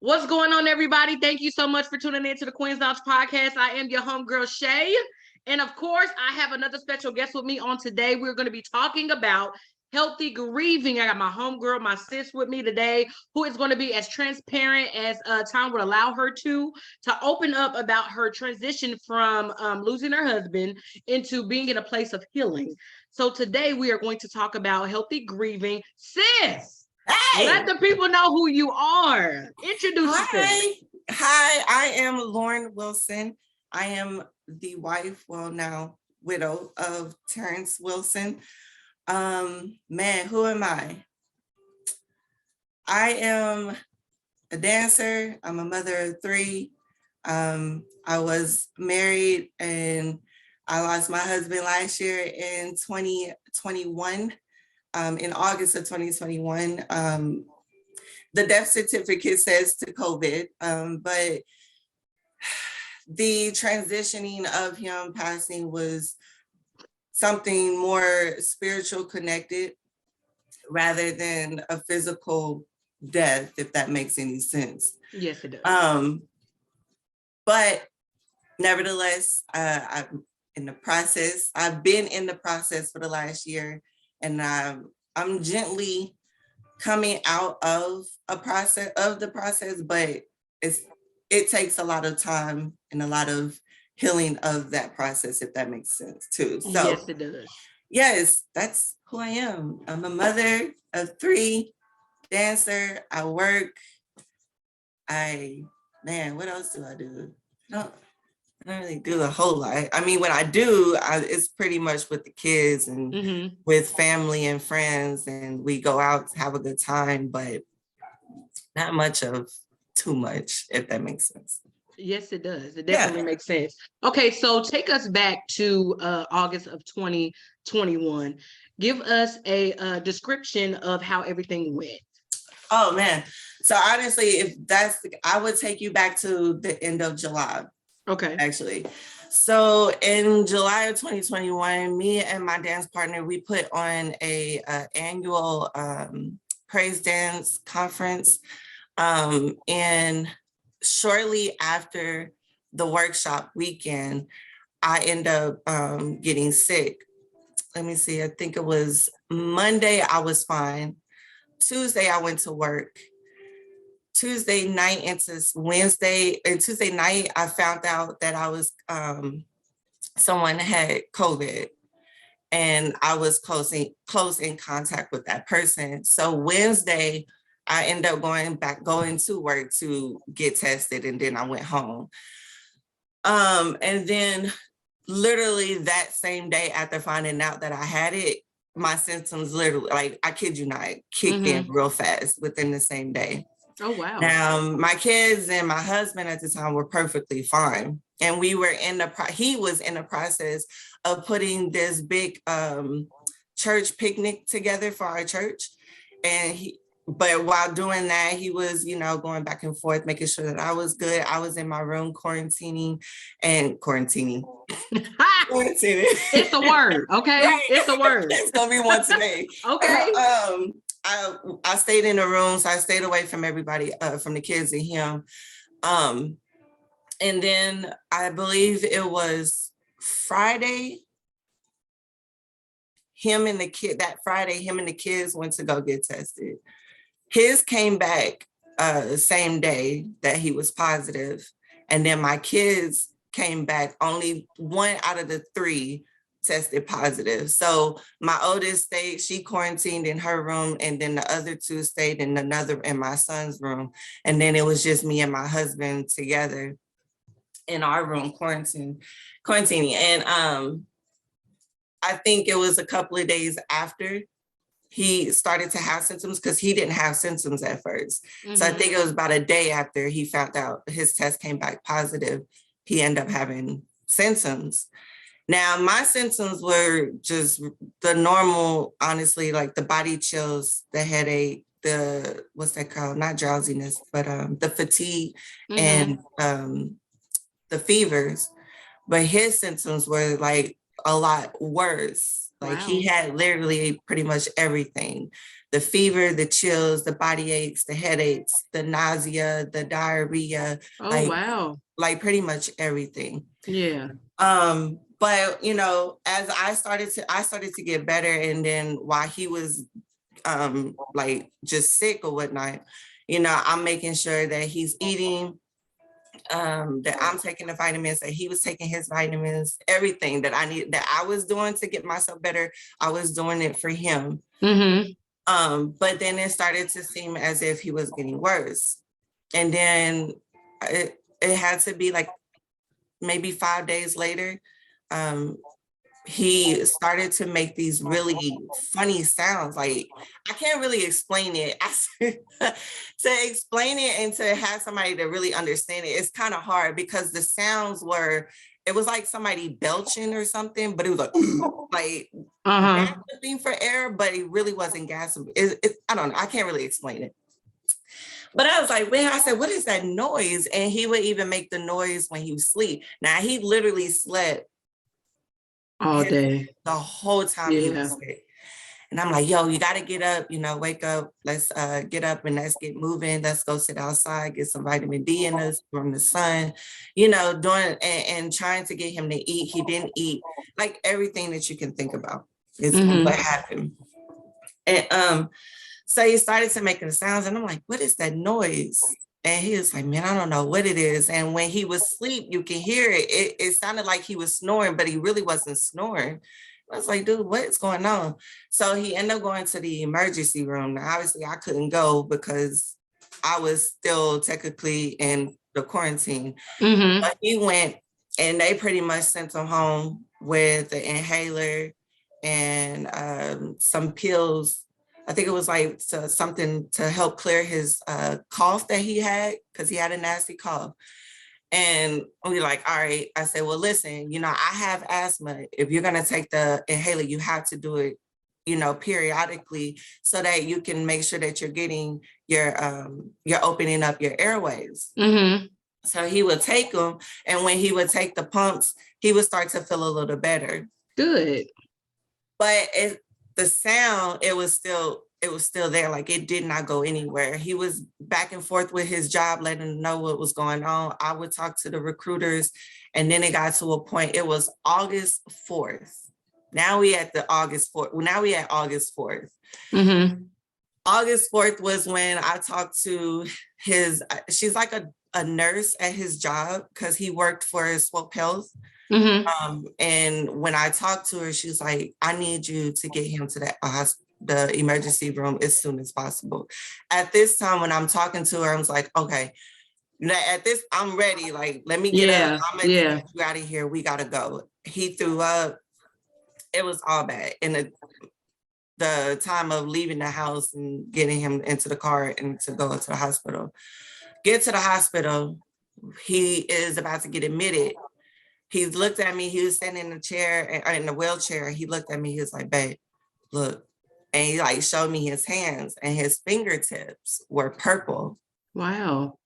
What's going on, everybody? Thank you so much for tuning in to the Queen's Lounge podcast. I am your homegirl, Shay. And of course, I have another special guest with me on today. We're going to be talking about healthy grieving. I got my homegirl, my sis with me today, who is going to be as transparent as time would allow her to open up about her transition from losing her husband into being in a place of healing. So today we are going to talk about healthy grieving. Sis! Hey, let the people know who you are. Introduce yourself. Hi, I am Lauren Wilson. I am the wife, well now widow of Terrence Wilson. Man, who am I? I am a dancer. I'm a mother of three. I was married and I lost my husband last year in 2021. In August of 2021. The death certificate says to COVID, but the transitioning of him passing was something more spiritual connected rather than a physical death, if that makes any sense. Yes, it does. But nevertheless, I'm in the process. I've been in the process for the last year, and I'm gently coming out of the process, but it takes a lot of time and a lot of healing of that process, if that makes sense too. So yes, it does. Yes, that's who I am. I'm a mother of three, dancer. I work. What else do I do? I don't really do a whole lot. I mean, when I do, it's pretty much with the kids and with family and friends, and we go out to have a good time, but not much of too much, if that makes sense. Yes, it does. It definitely makes sense. Okay, so take us back to August of 2021. Give us a description of how everything went. Oh, man. So honestly, I would take you back to the end of July. Okay. Actually. So in July of 2021, me and my dance partner, we put on a annual praise dance conference. And shortly after the workshop weekend, I ended up getting sick. Let me see. I think it was Monday, I was fine. Tuesday, I went to work. Tuesday night into Wednesday, and Tuesday night, I found out that I was, someone had COVID and I was close in contact with that person. So Wednesday, I ended up going to work to get tested, and then I went home. And then literally that same day after finding out that I had it, my symptoms literally, like, I kid you not, kicked in real fast within the same day. Oh, wow. Now, my kids and my husband at the time were perfectly fine. And we were he was in the process of putting this big church picnic together for our church. But while doing that, he was, going back and forth, making sure that I was good. I was in my room quarantining. Quarantining. It's a word, okay? Right. It's a word. It's gonna be one today. Okay. I stayed in the room, so I stayed away from everybody, from the kids and him. And then I believe it was Friday. That Friday, him and the kids went to go get tested. His came back the same day that he was positive. And then my kids came back, only one out of the three tested positive. So my oldest she quarantined in her room, and then the other two stayed in my son's room. And then it was just me and my husband together in our room quarantining. And I think it was a couple of days after he started to have symptoms, because he didn't have symptoms at first. So I think it was about a day after he found out his test came back positive, he ended up having symptoms. Now, my symptoms were just the normal, honestly, like the body chills, the headache, what's that called? Not drowsiness, but the fatigue and the fevers. But his symptoms were like a lot worse. Like he had literally pretty much everything. the fever, the chills, the body aches, the headaches, the nausea, the diarrhea, Oh, wow. like pretty much everything. Yeah. But you know, as I started to get better, and then while he was like just sick or whatnot, you know, I'm making sure that he's eating, that I'm taking the vitamins, that he was taking his vitamins, everything that I need, that I was doing to get myself better, I was doing it for him. But then it started to seem as if he was getting worse. And then it had to be like maybe 5 days later, he started to make these really funny sounds. Like, I can't really explain it. To explain it and to have somebody to really understand it, it's kind of hard, because the sounds were, it was like somebody belching or something, but it was like gasping for air, but it really wasn't gasping. I don't know. I can't really explain it. But I was like, man, I said, what is that noise? And he would even make the noise when he was asleep. Now, he literally slept all day, the whole time he was sick. And I'm like, yo, you got to get up, you know, wake up. Let's get up and let's get moving. Let's go sit outside, get some vitamin D in us from the sun, you know, doing and trying to get him to eat. He didn't eat. Like, everything that you can think about is what happened. And so he started to make the sounds, and I'm like, what is that noise? And he was like, man, I don't know what it is. And when he was asleep, you can hear it. It sounded like he was snoring, but he really wasn't snoring. I was like, dude, what is going on? So he ended up going to the emergency room. Now, obviously, I couldn't go because I was still technically in the quarantine. But he went, and they pretty much sent him home with an inhaler and some pills. I think it was like something to help clear his cough that he had, because he had a nasty cough. And we were like, all right. I said, well, listen, you know, I have asthma. If you're going to take the inhaler, you have to do it, you know, periodically, so that you can make sure that you're getting you're opening up your airways. So he would take them. And when he would take the pumps, he would start to feel a little better. Good. But the sound, it was still there. Like, it did not go anywhere. He was back and forth with his job, letting them know what was going on. I would talk to the recruiters, and then it got to a point, it was August 4th. Now we at August 4th. August 4th was when I talked to she's like a nurse at his job, because he worked for Swope Health. And when I talked to her, she was like, I need you to get him to the emergency room as soon as possible. At this time, when I'm talking to her, I was like, okay, I'm ready. Like, let me get up. I'm gonna get you out of here. We gotta go. He threw up. It was all bad. And the time of leaving the house and getting him into the car and to go to the hospital. Get to the hospital. He is about to get admitted. He looked at me. He was sitting in the chair, in the wheelchair. He looked at me. He was like, babe, look. And he like showed me his hands, and his fingertips were purple. Wow.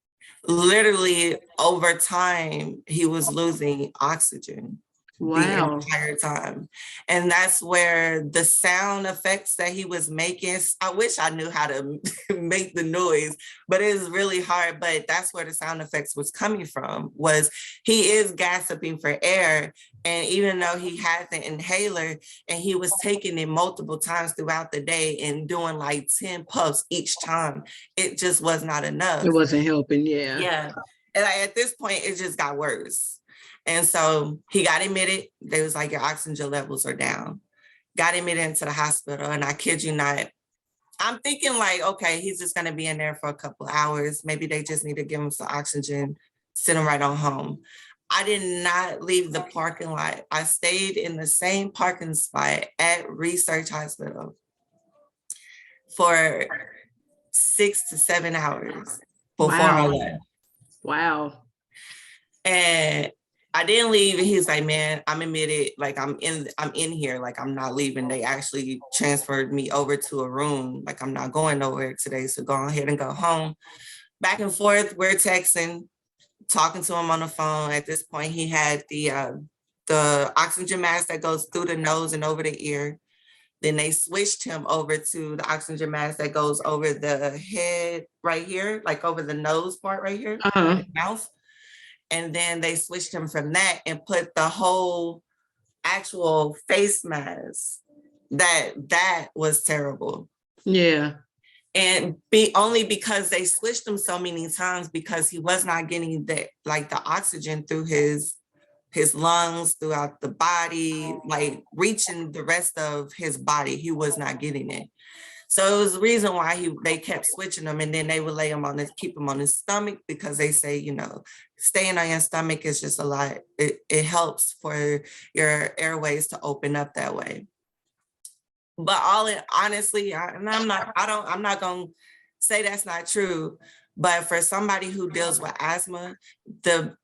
Literally, over time, he was losing oxygen. The entire time. And that's where the sound effects that he was making, I wish I knew how to make the noise, but it is really hard. But that's where the sound effects was coming from, was he is gasping for air. And even though he had the inhaler and he was taking it multiple times throughout the day and doing like 10 puffs each time, it just was not enough. It wasn't helping. Yeah. And at this point, it just got worse. And so he got admitted. They was like, your oxygen levels are down. Got admitted into the hospital. And I kid you not, I'm thinking like, okay, he's just going to be in there for a couple of hours. Maybe they just need to give him some oxygen, send him right on home. I did not leave the parking lot. I stayed in the same parking spot at Research Hospital for 6 to 7 hours before I left. Wow. And I didn't leave, and he was like, man, I'm admitted, like I'm in here, like I'm not leaving. They actually transferred me over to a room, like I'm not going nowhere today, so go ahead and go home. Back and forth, we're texting, talking to him on the phone. At this point, he had the oxygen mask that goes through the nose and over the ear. Then they switched him over to the oxygen mask that goes over the head right here, like over the nose part right here, mouth. And then they switched him from that and put the whole actual face mask. That was terrible. Yeah. And only because they switched him so many times, because he was not getting the oxygen through his lungs, throughout the body, like reaching the rest of his body. He was not getting it. So it was the reason why they kept switching him, and then they would keep him on his stomach, because they say, staying on your stomach is just a lot. It helps for your airways to open up that way. But honestly, I'm not gonna say that's not true. But for somebody who deals with asthma, the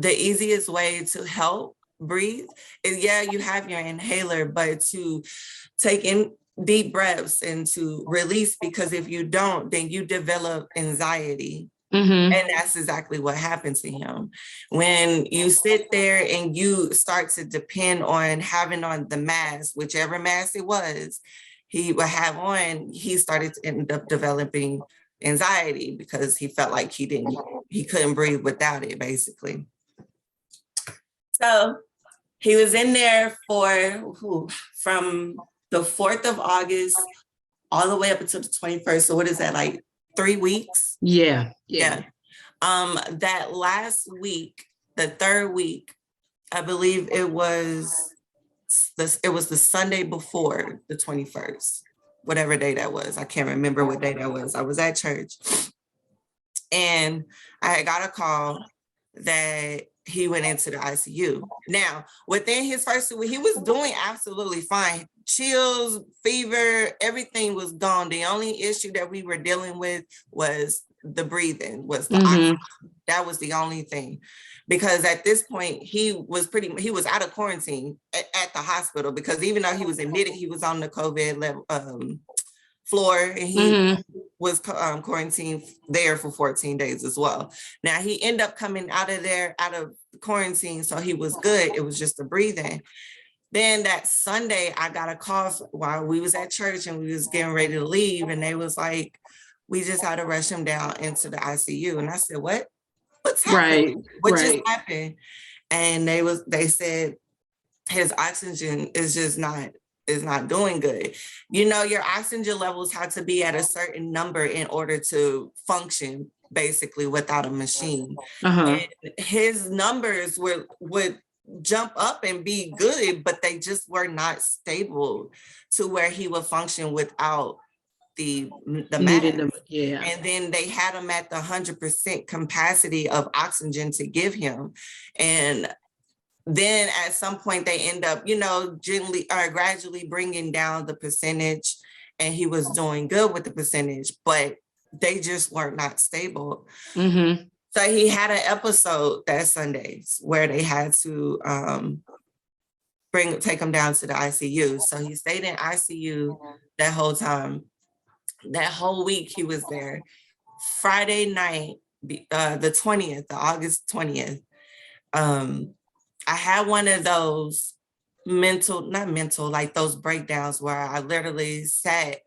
easiest way to help breathe is, you have your inhaler, but to take in deep breaths and to release, because if you don't, then you develop anxiety. And that's exactly what happened to him. When you sit there and you start to depend on having on the mask, whichever mask it was, he would have on, he started to end up developing anxiety, because he felt like he couldn't breathe without it, basically. So he was in there from the 4th of August all the way up until the 21st. So what is that, like 3 weeks? Yeah. That last week, the 3rd week, I believe it was the Sunday before the 21st, whatever day that was. I can't remember what day that was. I was at church, and I got a call that he went into the ICU. Now, within his first week, he was doing absolutely fine. Chills, fever, everything was gone. The only issue that we were dealing with was the breathing, was the oxygen. That was the only thing. Because at this point, he was out of quarantine at the hospital, because even though he was admitted, he was on the COVID level, floor, and he was quarantined there for 14 days as well. Now he ended up coming out of quarantine, so he was good. It was just the breathing. Then that Sunday, I got a call while we was at church and we was getting ready to leave, and they was like, we just had to rush him down into the ICU. And I said, what? What's happening? What just happened? And they said his oxygen is not doing good. Your oxygen levels have to be at a certain number in order to function, basically, without a machine. And his numbers would jump up and be good, but they just were not stable to where he would function without the mask. And then they had him at the 100% capacity of oxygen to give him. And then at some point they end up, gently or gradually bringing down the percentage, and he was doing good with the percentage, but they just were not stable. So he had an episode that Sunday where they had to take him down to the ICU. So he stayed in ICU that whole time. That whole week he was there. Friday night, the 20th, the August 20th, I had one of those like those breakdowns where I literally sat.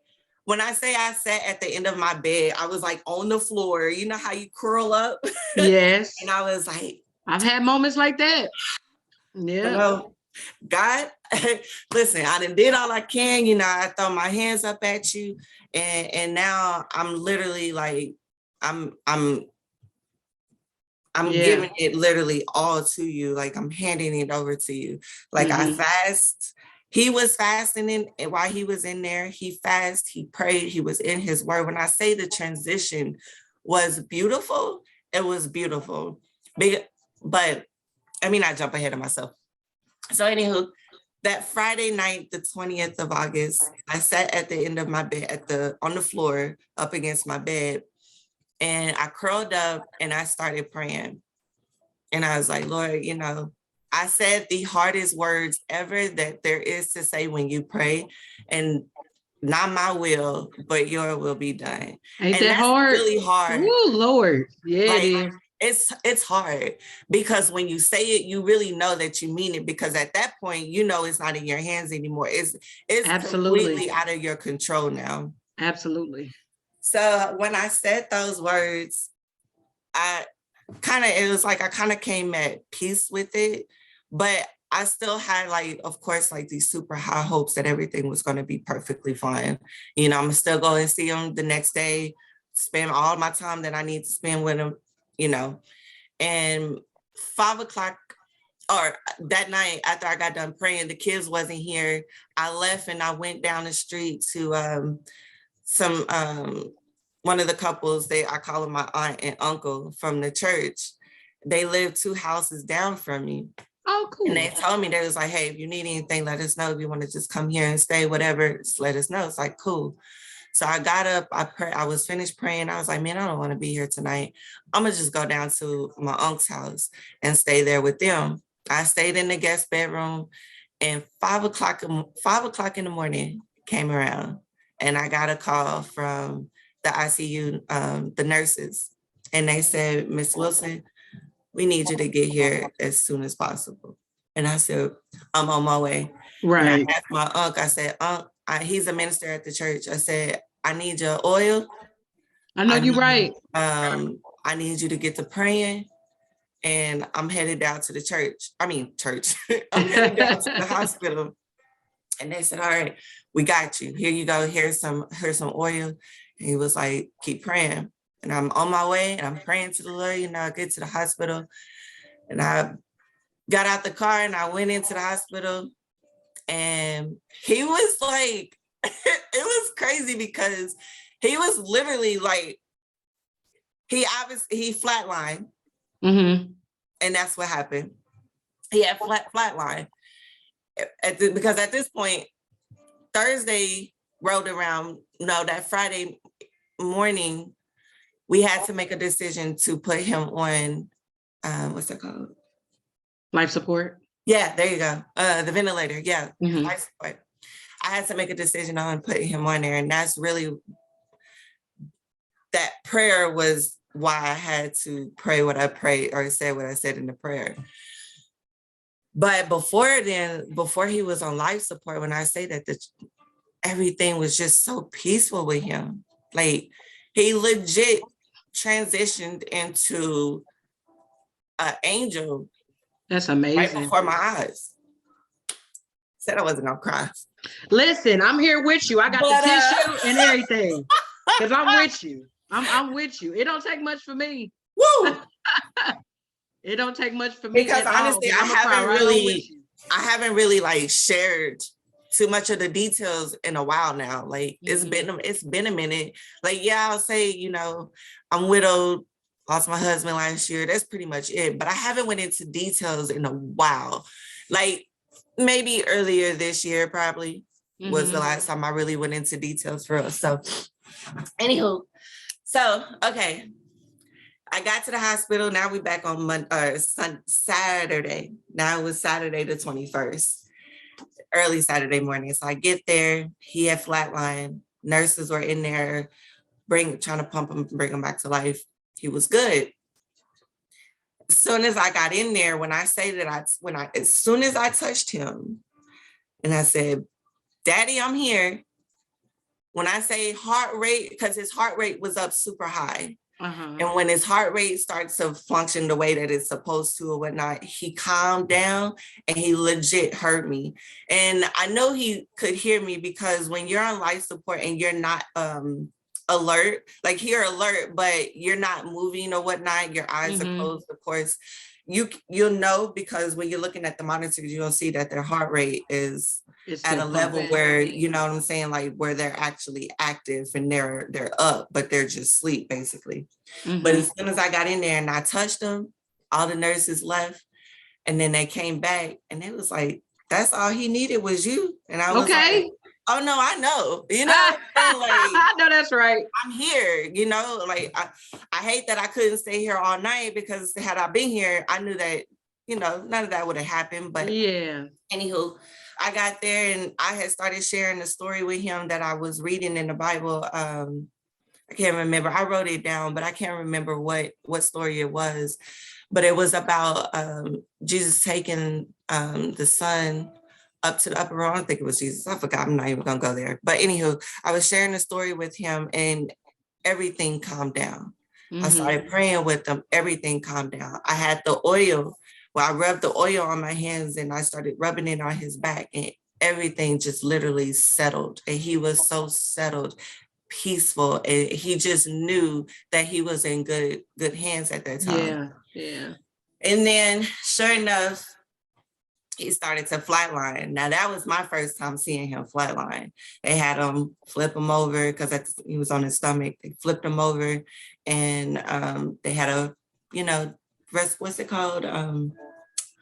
When I say I sat at the end of my bed, I was like on the floor. You know how you curl up? Yes. And I was like, I've had moments like that. Yeah. God, listen, I did all I can. I throw my hands up at you, and now I'm literally like, I'm giving it literally all to you. Like, I'm handing it over to you. Like, I fast. He was fasting, and while he was in there, he fasted, he prayed, he was in his word. When I say the transition was beautiful, it was beautiful. But I mean, I jump ahead of myself. So anywho, that Friday night, the 20th of August, I sat at the end of my bed, on the floor, up against my bed, and I curled up and I started praying. And I was like, Lord, I said the hardest words ever that there is to say when you pray, and not my will, but your will be done. Ain't that hard? Really hard. Oh, Lord. Yeah, it is. it's hard because when you say it, you really know that you mean it, because at that point, you know, it's not in your hands anymore. It's Absolutely. completely out of your control now. Absolutely. So when I said those words, it was like I kind of came at peace with it, but I still had, like, of course, like these super high hopes that everything was going to be perfectly fine. You know, I'm still going to see him the next day, spend all my time that I need to spend with him, you know. And 5 o'clock, or that night after I got done praying, the kids wasn't here. I left and I went down the street to some one of the couples. I call them my aunt and uncle from the church. They live 2 houses down from me. Oh, cool. And they told me, they was like, hey, if you need anything, let us know. If you want to just come here and stay, whatever, just let us know. It's like, cool. So I got up, I was finished praying. I was like, man, I don't want to be here tonight. I'm gonna just go down to my uncle's house and stay there with them. I stayed in the guest bedroom, and 5 o'clock in the morning came around, and I got a call from the ICU, the nurses, and they said, Miss Wilson, we need you to get here as soon as possible. And I said, I'm on my way. Right. And I asked my uncle, I said, he's a minister at the church. I said, I need your oil. I know you're right. I need you to get to praying. And I'm headed down to the church. I'm headed down to the hospital. And they said, all right, we got you. Here you go. Here's some oil. And he was like, keep praying. And I'm on my way and I'm praying to the Lord. You know, I get to the hospital and I got out the car and I went into the hospital, and he was like, it was crazy because he was literally like, he flatlined. Mm-hmm. And that's what happened. He had flatline. Because at this point, Thursday rolled around, that Friday morning, we had to make a decision to put him on, what's that called? Life support. Yeah, there you go. The ventilator. Yeah, mm-hmm. Life support. I had to make a decision on putting him on there. And that's really, that prayer was why I had to pray what I prayed, or say what I said in the prayer. But before he was on life support, when I say that, everything was just so peaceful with him. Like, he legit transitioned into an angel. That's amazing. Right before my eyes. Said I wasn't gonna cry. Listen, I'm here with you. I got the tissue and everything. Because I'm with you. I'm with you. It don't take much for me. Woo! It don't take much for me. Because honestly, I haven't really like shared too much of the details in a while now. Like, mm-hmm. it's been a minute. Like, yeah, I'll say, you know, I'm widowed, lost my husband last year. That's pretty much it. But I haven't went into details in a while. Like, maybe earlier this year, probably, mm-hmm. was the last time I really went into details for us. So, anywho, okay. I got to the hospital. Now we back on Saturday. Now it was Saturday the 21st, early Saturday morning. So I get there. He had flatline. Nurses were in there, trying to pump him, bring him back to life. He was good. As soon as I got in there, as soon as I touched him, and I said, "Daddy, I'm here." When I say heart rate, because his heart rate was up super high. Uh-huh. And when his heart rate starts to function the way that it's supposed to or whatnot, he calmed down and he legit heard me. And I know he could hear me because when you're on life support and you're not alert, like you're alert, but you're not moving or whatnot, your eyes mm-hmm. are closed, of course, you'll know, because when you're looking at the monitors, you'll see that their heart rate is at a level where, you know what I'm saying, like where they're actually active and they're up, but they're just asleep basically. Mm-hmm. But as soon as I got in there and I touched them, all the nurses left, and then they came back and it was like, that's all he needed was you. And I was okay. Like, oh no, I know, you know, like, I know that's right. I'm here, you know, like I hate that I couldn't stay here all night, because had I been here, I knew that, you know, none of that would have happened. But yeah, anywho, I got there and I had started sharing the story with him that I was reading in the Bible I can't remember. I wrote it down, but I can't remember what story it was. But it was about Jesus taking the son up to the upper room. I don't think it was Jesus. I forgot. I'm not even gonna go there. But anywho, I was sharing the story with him, and everything calmed down. I started praying with him. Everything calmed down. I had the oil. Well, I rubbed the oil on my hands, and I started rubbing it on his back, and everything just literally settled. And he was so settled, peaceful, and he just knew that he was in good hands at that time. Yeah. And then sure enough, he started to flatline. Now that was my first time seeing him flatline. They had him flip him over because he was on his stomach. They flipped him over, and they had a, what's it called?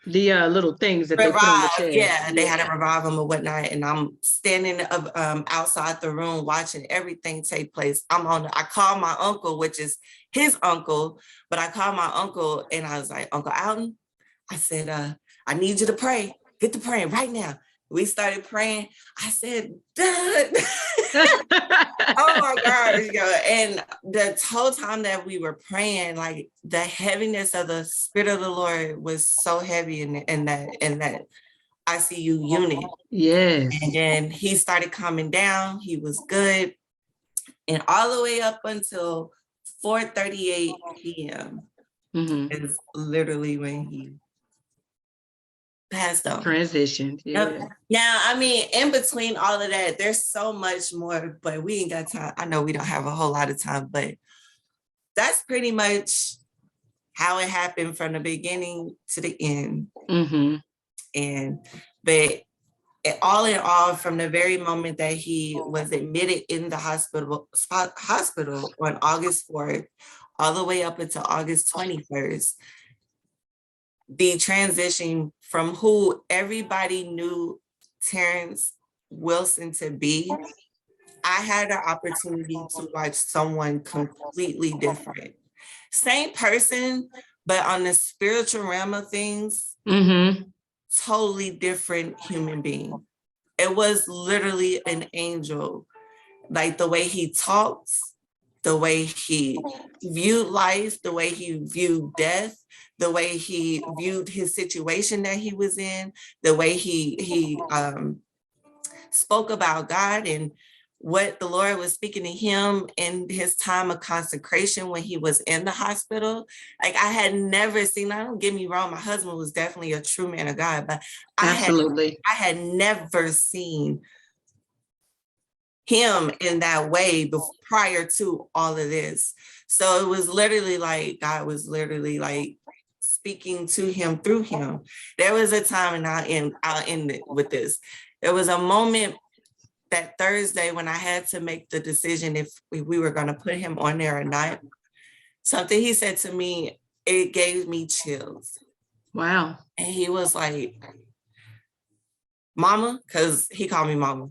The little things that Revive, they put on the chest. yeah, they had to revive him or whatnot, and I'm standing outside the room watching everything take place. I called my uncle, which is his uncle, but I called my uncle and I was like, Uncle Alton, I said, I need you to pray. Get to praying right now. We started praying. I said, Dad. Oh my gosh, and the whole time that we were praying, like the heaviness of the Spirit of the Lord was so heavy in that ICU unit. Yes. And then he started coming down. He was good. And all the way up until 4:38 p.m. is literally when he passed on. Transitioned. Yeah. Now, I mean, in between all of that, there's so much more, but we ain't got time. I know we don't have a whole lot of time, but that's pretty much how it happened from the beginning to the end. But all in all, from the very moment that he was admitted in the hospital on August 4th, all the way up until August 21st, the transition from who everybody knew Terrence Wilson to be, I had the opportunity to watch someone completely different. Same person, but on the spiritual realm of things, totally different human being. It was literally an angel. Like the way he talks, the way he viewed life, the way he viewed death, the way he viewed his situation that he was in, the way he spoke about God and what the Lord was speaking to him in his time of consecration when he was in the hospital. Like I had never seen, don't get me wrong, my husband was definitely a true man of God, but I had never seen him in that way prior to all of this. So it was literally like God was literally like speaking to him through him. There was a time, and I'll end it with this. There was a moment that Thursday when I had to make the decision if we were going to put him on there or not. Something he said to me, it gave me chills. Wow. And he was like, Mama, because he called me Mama.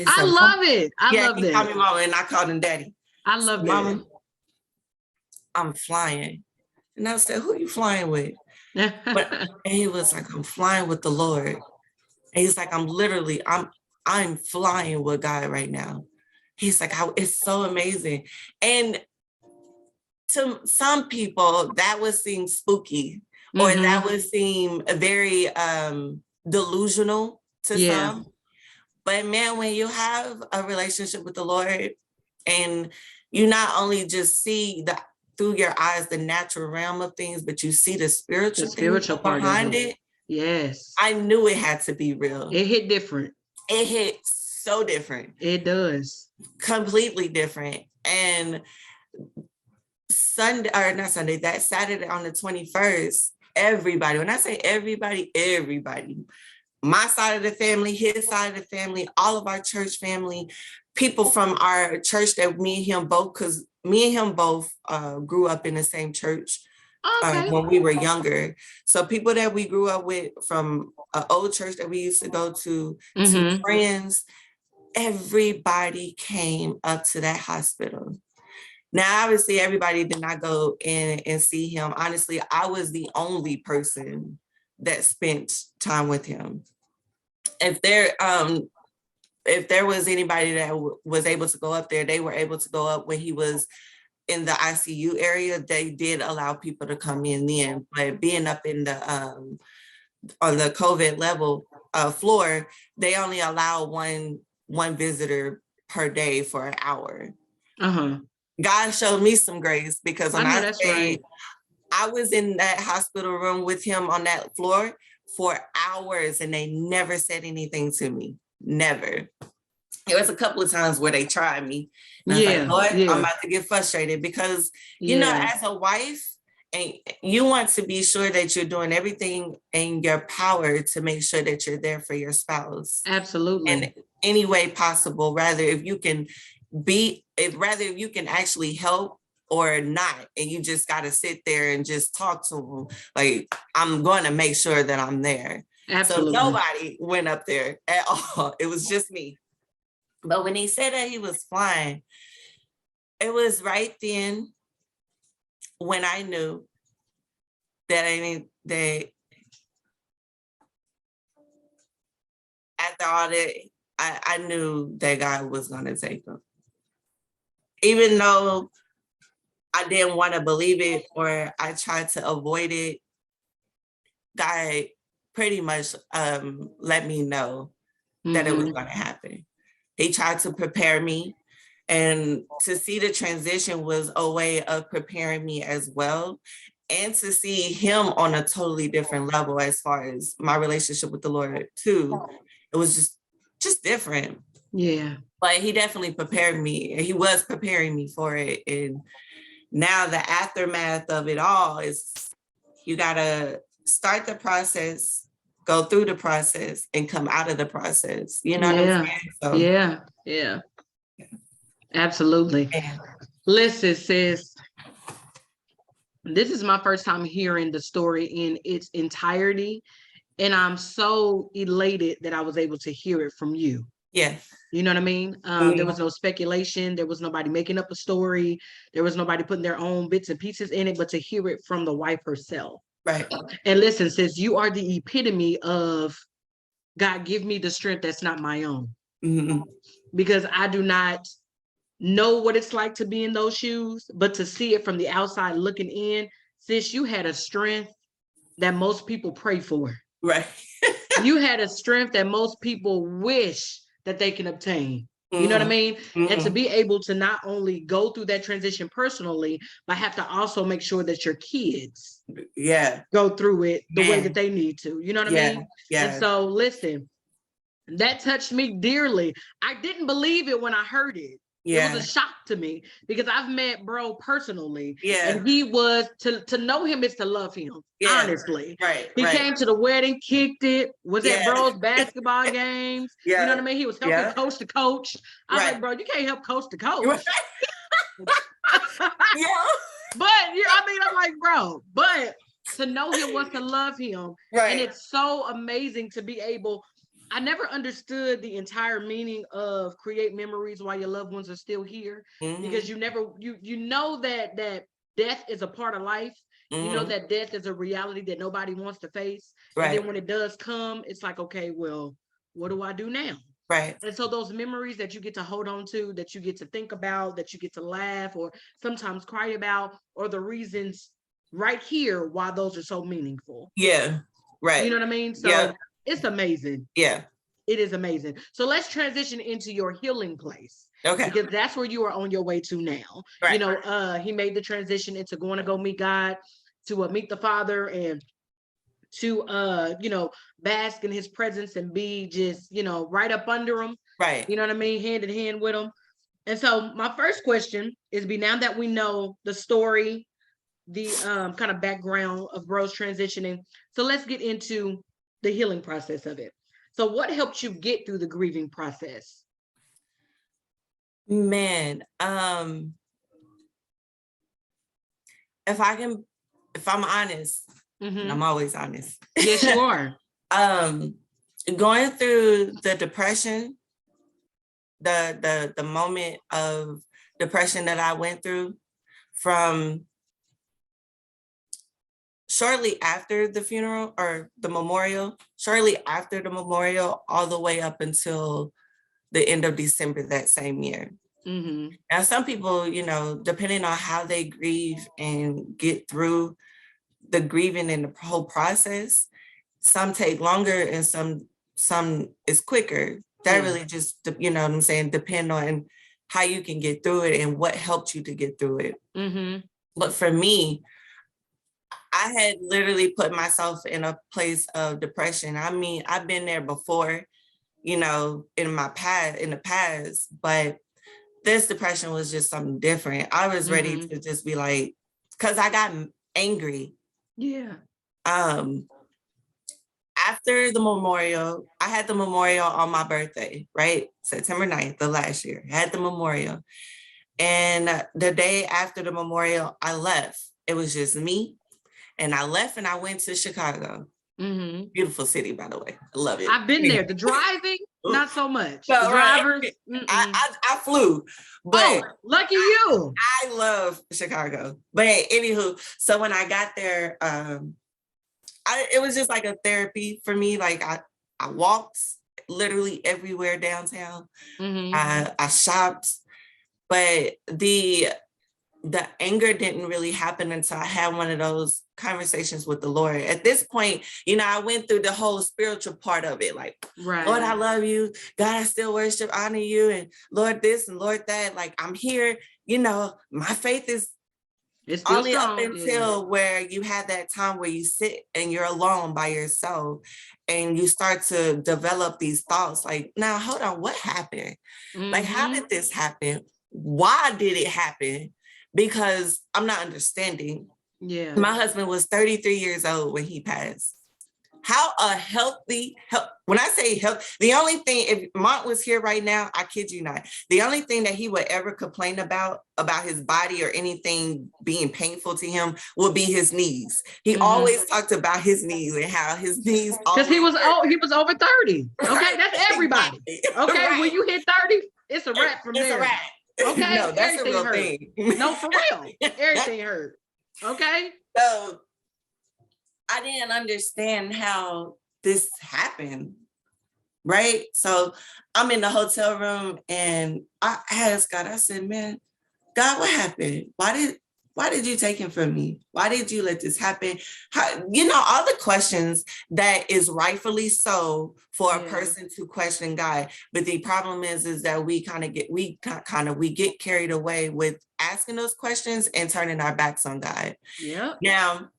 I love it. I love he called me Mama and I called him Daddy. I love Mama, I'm flying. And I said, who are you flying with? And he was like, I'm flying with the Lord. And he's like, I'm flying with God right now. He's like, it's so amazing. And to some people, that would seem spooky, or that would seem very delusional to some. But man, when you have a relationship with the Lord and you not only just see through your eyes the natural realm of things, but you see the spiritual part behind it. Yes. I knew it had to be real. It hit different. It hit so different. It does. Completely different. And that Saturday on the 21st, everybody, when I say everybody, my side of the family, his side of the family, all of our church family, people from our church that me and him both grew up in the same church when we were younger. So people that we grew up with from an old church that we used to go to friends, everybody came up to that hospital. Now, obviously, everybody did not go in and see him. Honestly, I was the only person that spent time with him. If there, if there was anybody that was able to go up there, they were able to go up when he was in the ICU area. They did allow people to come in then, but being up in the on the COVID level floor, they only allow one visitor per day for an hour. God showed me some grace, because when I say right. I was in that hospital room with him on that floor for hours and they never said anything to me. Never. There was a couple of times where they tried me. And I was like, Lord, I'm about to get frustrated, because, you know, as a wife, and you want to be sure that you're doing everything in your power to make sure that you're there for your spouse. Absolutely. In any way possible, rather if you can actually help or not, and you just got to sit there and just talk to them. Like, I'm going to make sure that I'm there. Absolutely. So nobody went up there at all. It was just me. But when he said that he was flying, it was right then when I knew that after all that, I knew that God was going to take him. Even though I didn't want to believe it, or I tried to avoid it, God pretty much let me know that it was going to happen. He tried to prepare me, and to see the transition was a way of preparing me as well. And to see him on a totally different level as far as my relationship with the Lord too. It was just different. Yeah. But he definitely prepared me, and he was preparing me for it. And now the aftermath of it all is, you gotta start the process, go through the process, and come out of the process. You know what I'm saying? So, yeah. Absolutely. Yeah. Listen, sis, this is my first time hearing the story in its entirety, and I'm so elated that I was able to hear it from you. Yes. You know what I mean? There was no speculation. There was nobody making up a story. There was nobody putting their own bits and pieces in it, but to hear it from the wife herself. Right. And listen, sis, you are the epitome of, God, give me the strength that's not my own. Because I do not know what it's like to be in those shoes, but to see it from the outside looking in, sis, you had a strength that most people pray for. Right. You had a strength that most people wish that they can obtain. You know what I mean? And to be able to not only go through that transition personally, but have to also make sure that your kids go through it the way that they need to. You know what I mean? Yeah. And so listen, that touched me dearly. I didn't believe it when I heard it. It was a shock to me, because I've met bro personally. And he was, to know him is to love him. Honestly. Right. He came to the wedding, kicked it, was at bro's basketball games. You know what I mean? He was helping coach to coach. I was like, bro, you can't help coach to coach. But I mean, I'm like, bro, but to know him was to love him. Right. And it's so amazing to be able. I never understood the entire meaning of create memories while your loved ones are still here, because you know that death is a part of life. You know that death is a reality that nobody wants to face. Right. And then when it does come, it's like, okay, well, what do I do now? Right. And so those memories that you get to hold on to, that you get to think about, that you get to laugh or sometimes cry about, are the reasons right here why those are so meaningful. Yeah. Right. You know what I mean? So it's amazing. Yeah. It is amazing. So let's transition into your healing place. Okay. Because that's where you are on your way to now. Right. You know, he made the transition into going to go meet God, to meet the Father, and to bask in his presence and be just, right up under him. Right. You know what I mean? Hand in hand with him. And so my first question is, now that we know the story, the kind of background of bro's transitioning, so let's get into the healing process of it. So what helped you get through the grieving process? Man, if I'm honest, I'm always honest. Yes, you are. Going through the depression, the moment of depression that I went through, from shortly after the funeral or the memorial, all the way up until the end of December that same year. Mm-hmm. Now, some people, you know, depending on how they grieve and get through the grieving and the whole process, some take longer and some is quicker. That really just, you know what I'm saying, depend on how you can get through it and what helped you to get through it. Mm-hmm. But for me, I had literally put myself in a place of depression. I mean, I've been there before, you know, in the past, but this depression was just something different. I was ready to just be like, because I got angry. Yeah. After the memorial, I had the memorial on my birthday, right? September 9th of last year. I had the memorial. And the day after the memorial, I left. It was just me. And I left and I went to Chicago. Mm-hmm. Beautiful city, by the way. I love it. I've been there. The driving, not so much. No, the drivers. Right. I flew. But lucky you. I love Chicago. But anywho, so when I got there, it was just like a therapy for me. Like I walked literally everywhere downtown. Mm-hmm. I shopped, but the anger didn't really happen until I had one of those conversations with the Lord. At this point, you know, I went through the whole spiritual part of it. Like, right. Lord, I love you. God, I still worship, honor you. And Lord this and Lord that. Like, I'm here. You know, my faith is only strong, up until where you have that time where you sit and you're alone by yourself and you start to develop these thoughts like, now, hold on, what happened? Mm-hmm. Like, how did this happen? Why did it happen? Because I'm not understanding. Yeah. My husband was 33 years old when he passed. How a healthy, when I say health, the only thing, if Mont was here right now, I kid you not, the only thing that he would ever complain about his body or anything being painful to him would be his knees. He always talked about his knees and how his knees. Because he was over 30. Okay, that's everybody. Okay, right. When you hit 30, it's a wrap from there. It's a wrap. Okay, no, that's everything a real hurt. Thing. No, for real. Everything hurt. Okay. So I didn't understand how this happened. Right. So I'm in the hotel room and I asked God, I said, man, God, what happened? Why did you take him from me? Why did you let this happen? How, you know, all the questions that is rightfully so for a person to question God. But the problem is that we get carried away with asking those questions and turning our backs on God. Yeah. Now,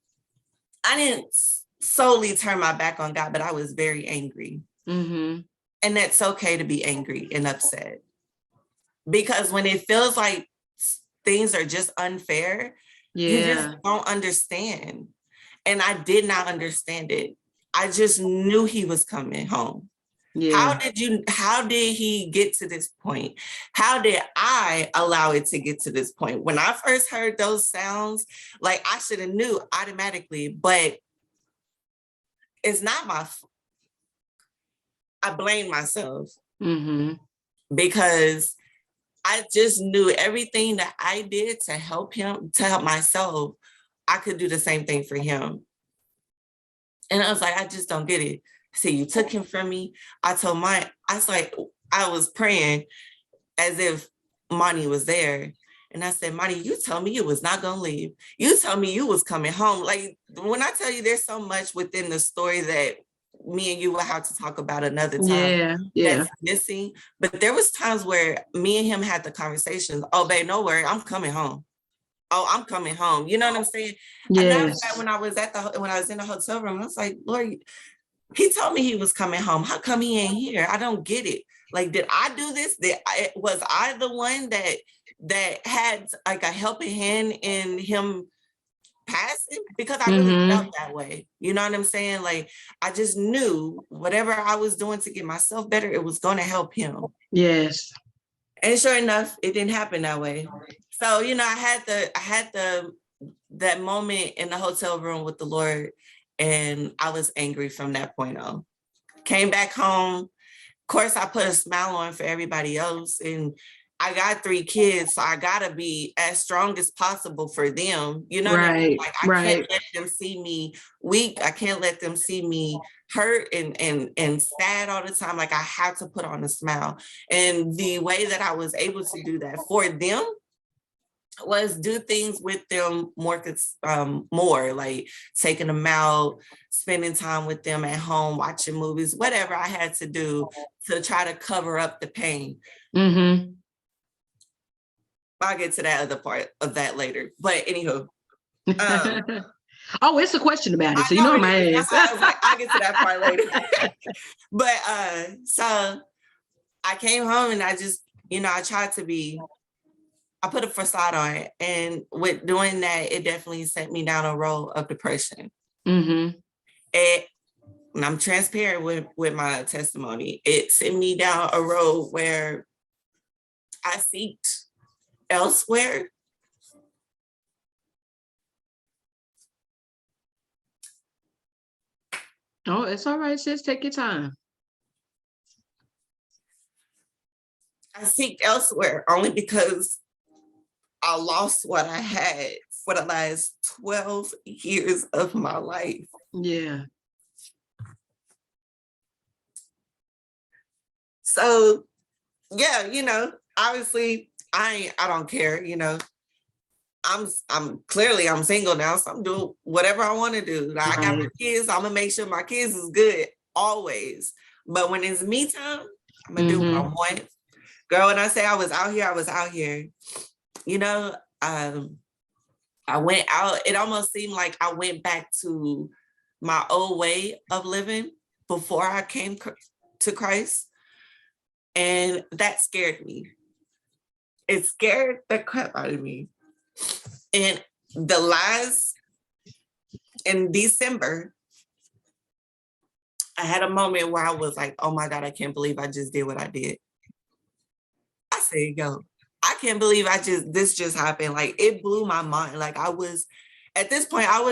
I didn't solely turn my back on God, but I was very angry. Mm-hmm. And that's okay to be angry and upset. Because when it feels like things are just unfair, you just don't understand. And I did not understand it. I just knew he was coming home. Yeah. How did he get to this point? How did I allow it to get to this point? When I first heard those sounds, like I should have knew automatically, but it's not I blame myself. Mm-hmm. Because I just knew everything that I did to help him, to help myself, I could do the same thing for him. And I was like, I just don't get it. See, you took him from me. I was praying as if Monty was there. And I said, Monty, you told me you was not going to leave. You told me you was coming home. Like, when I tell you there's so much within the story that me and you will have to talk about another time. Yeah. That's missing. But there was times where me and him had the conversations. Oh, babe, no worry, I'm coming home. Oh, I'm coming home. You know what I'm saying? Yes. And when I was in the hotel room, I was like, Lord, he told me he was coming home. How come he ain't here? I don't get it. Like, did I do this? Was I the one that had like a helping hand in him passing? Because I really felt that way. You know what I'm saying? Like, I just knew whatever I was doing to get myself better, it was going to help him. Yes. And sure enough, it didn't happen that way. So, you know, I had that moment in the hotel room with the Lord, and I was angry from that point on. Came back home. Of course, I put a smile on for everybody else, and I got 3 kids, so I gotta be as strong as possible for them. You know what I mean? Right, Like I can't right. let them see me weak. I can't let them see me hurt and sad all the time. Like I have to put on a smile. And the way that I was able to do that for them was do things with them more like taking them out, spending time with them at home, watching movies, whatever I had to do to try to cover up the pain. Mm-hmm. I'll get to that other part of that later. But anywho, Oh, it's a question about it, I so you know know it my is. ass. That's why I was like, I'll get to that part later. But so I came home and I just, I tried to be, I put a facade on it. And with doing that, it definitely sent me down a road of depression. Mm-hmm. And I'm transparent with my testimony. It sent me down a road where I seeked elsewhere. Oh, it's all right, sis. Take your time. I seeked elsewhere only because I lost what I had for the last 12 years of my life. Yeah. So, yeah, obviously I don't care, I'm clearly I'm single now, so I'm doing whatever I want to do. I got my kids, I'm gonna make sure my kids is good always. But when it's me time, I'm gonna do what I want. Girl, when I say I was out here, I was out here. I went out, it almost seemed like I went back to my old way of living before I came to Christ. And that scared me. It scared the crap out of me. And the last, in December, I had a moment where I was like, oh my God, I can't believe I just did what I did. I said, yo, I can't believe this just happened. Like it blew my mind. Like at this point, I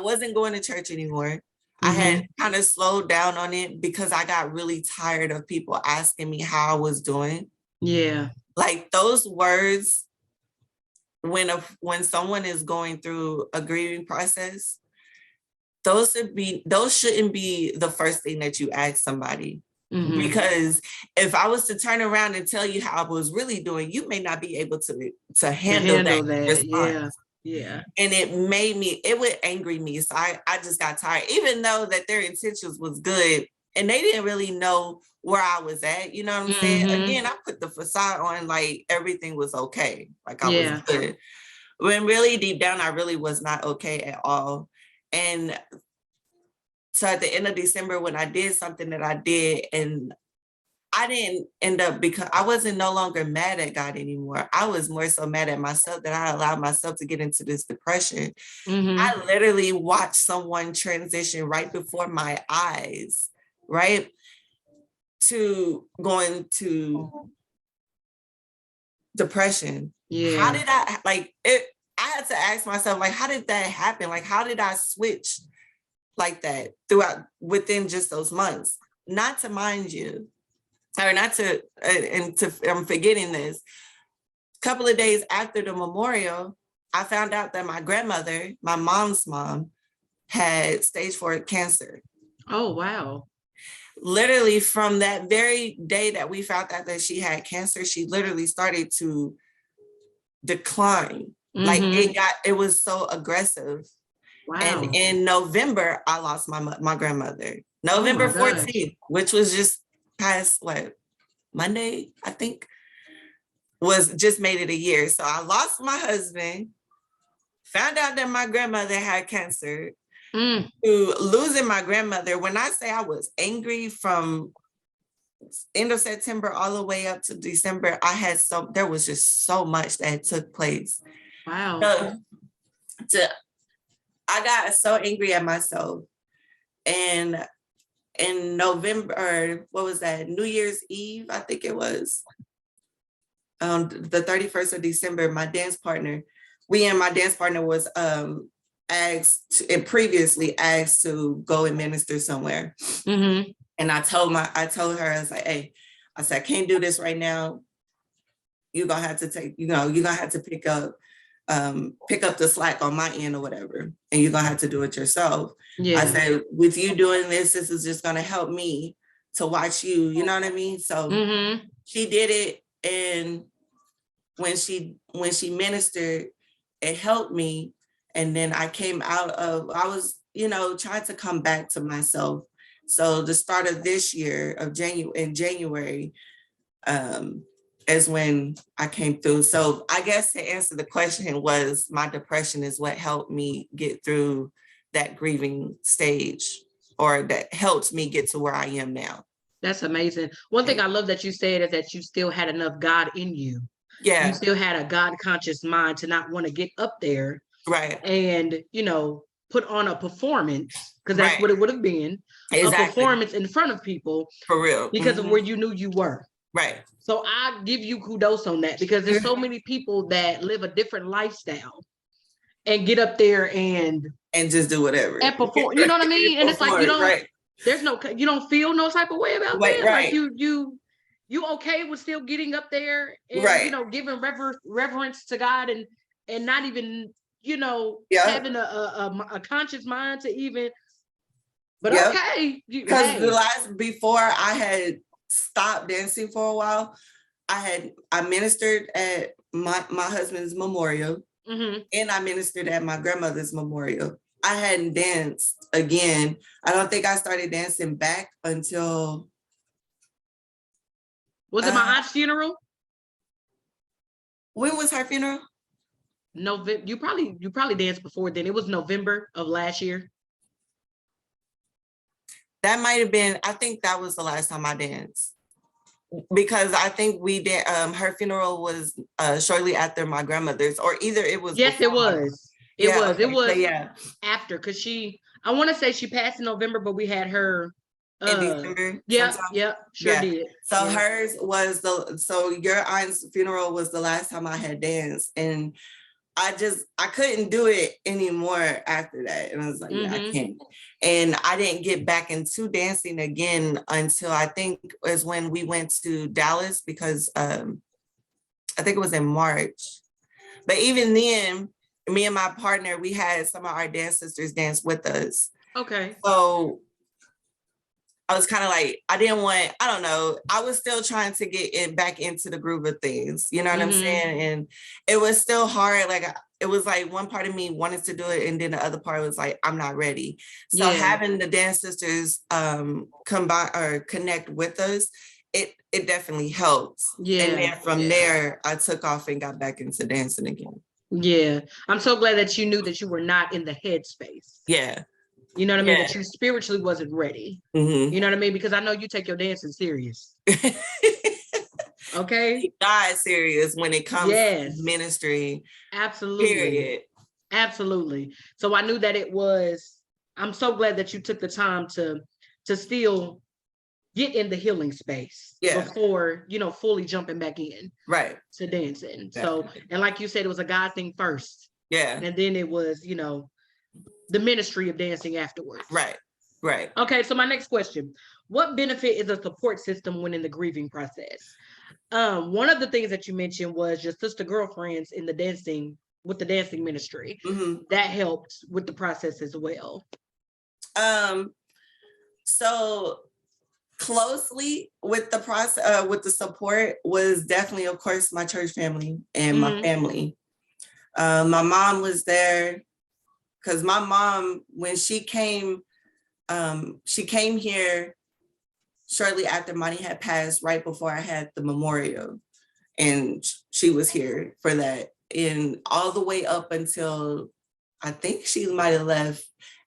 wasn't going to church anymore. I had kind of slowed down on it because I got really tired of people asking me how I was doing. Yeah. Like those words, when someone is going through a grieving process, those shouldn't be the first thing that you ask somebody. Because if I was to turn around and tell you how I was really doing, you may not be able to handle that response. Yeah. And it would angry me. So I just got tired, even though that their intentions was good and they didn't really know where I was at. You know what I'm saying? Again, I put the facade on like everything was okay. Like I was good. When really deep down, I really was not okay at all. And so at the end of December, when I did something that I did, and I didn't end up, because I wasn't no longer mad at God anymore. I was more so mad at myself that I allowed myself to get into this depression. I literally watched someone transition right before my eyes, right? To going to depression. Yeah. How did I, like, it? I had to ask myself, like, how did that happen? Like, how did I switch like that within just those months? Not to mind you, or not to, I'm forgetting this. A couple of days after the memorial, I found out that my grandmother, my mom's mom, had stage 4 cancer. Oh, wow. Literally from that very day that we found out that she had cancer, she literally started to decline. Like it was so aggressive. Wow. And in November, I lost my grandmother. November 14th, which was just past Monday, I think, was just made it a year. So I lost my husband, found out that my grandmother had cancer, to losing my grandmother. When I say I was angry from end of September all the way up to December, there was just so much that took place. Wow. I got so angry at myself. And in November, or what was that, New Year's Eve, I think it was, the 31st of December, my dance partner was previously asked to go and minister somewhere. And I told her, I was like, hey, I said, I can't do this right now. You're gonna have to take, you're gonna have to pick up the slack on my end or whatever, and you're gonna have to do it yourself. Yeah. I said, with you doing this is just gonna help me to watch you, you know what I mean? So she did it, and when she ministered, it helped me. And then I was, trying to come back to myself. So the start of this year in January, is when I came through. So I guess to answer the question was, my depression is what helped me get through that grieving stage, or that helped me get to where I am now. That's amazing. One thing I love that you said is that you still had enough God in you. Yeah. You still had a God conscious mind to not want to get up there. Right. And, put on a performance, because that's what it would have been. Exactly. A performance in front of people. For real. Because of where you knew you were. Right. So I give you kudos on that, because there's so many people that live a different lifestyle and get up there and just do whatever. And perform, you know what I mean? And it's like, you don't feel no type of way about that. Right. Like you okay with still getting up there and, giving reverence to God and not even, having a conscious mind to even, but okay. Because before I had stopped dancing for a while, I ministered at my husband's memorial, and I ministered at my grandmother's memorial. I hadn't danced again. I don't think I started dancing back until. Was it my aunt's funeral? When was her funeral? November. You probably danced before then. It was November of last year. That might have been. I think that was the last time I danced, because I think we did. Her funeral was shortly after my grandmother's, or either it was. Yes, it was. It was so, after, because I want to say she passed in November, but we had her in December. Sure did. So hers was so your aunt's funeral was the last time I had danced, and I couldn't do it anymore after that. And I was like, I can't. And I didn't get back into dancing again until I think was when we went to Dallas, because I think it was in March. But even then, me and my partner, we had some of our dance sisters dance with us. Okay. So I was kind of like, I don't know. I was still trying to get back into the groove of things. You know what I'm saying? And it was still hard. Like, it was like one part of me wanted to do it, and then the other part was like, I'm not ready. So having the dance sisters combine or connect with us, it definitely helps. Yeah. And then from there, I took off and got back into dancing again. Yeah. I'm so glad that you knew that you were not in the headspace. Yeah. You know what I mean? That you spiritually wasn't ready. You know what I mean? Because I know you take your dancing serious. Okay? God serious when it comes to ministry. Absolutely. Period. Absolutely. So I knew that I'm so glad that you took the time to still get in the healing space before, fully jumping back in. Right. To dancing. Definitely. So, and like you said, it was a God thing first. Yeah. And then it was, the ministry of dancing afterwards. Right. Okay, so my next question. What benefit is a support system when in the grieving process? One of the things that you mentioned was your sister girlfriends with the dancing ministry. That helped with the process as well. So closely with the process, with the support was definitely, of course, my church family and my family. My mom was there, because my mom, when she came here shortly after Monty had passed, right before I had the memorial, and she was here for that, and all the way up until I think she might have left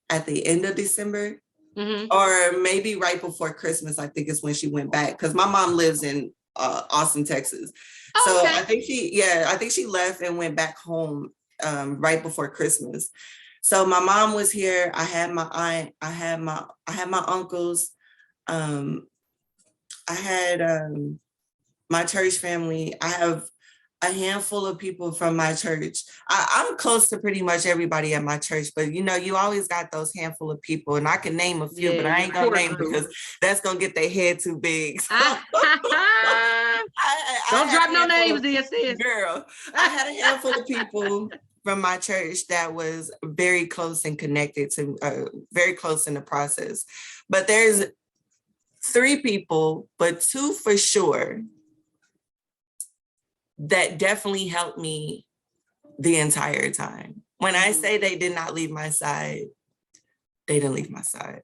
at the end of December. Or maybe right before Christmas, I think is when she went back, because my mom lives in Austin, Texas. So I think she left and went back home right before Christmas. So my mom was here. I had my aunt. I had my uncles. I had my church family. I have A handful of people from my church. I'm close to pretty much everybody at my church, but you always got those handful of people, and I can name a few, but I ain't gonna name because that's gonna get their head too big. So, Don't drop no names, sis. Girl, I had a handful of people from my church that was very close and connected to, very close in the process. But there's 3 people, but 2 for sure, that definitely helped me the entire time. When I say they did not leave my side, they didn't leave my side.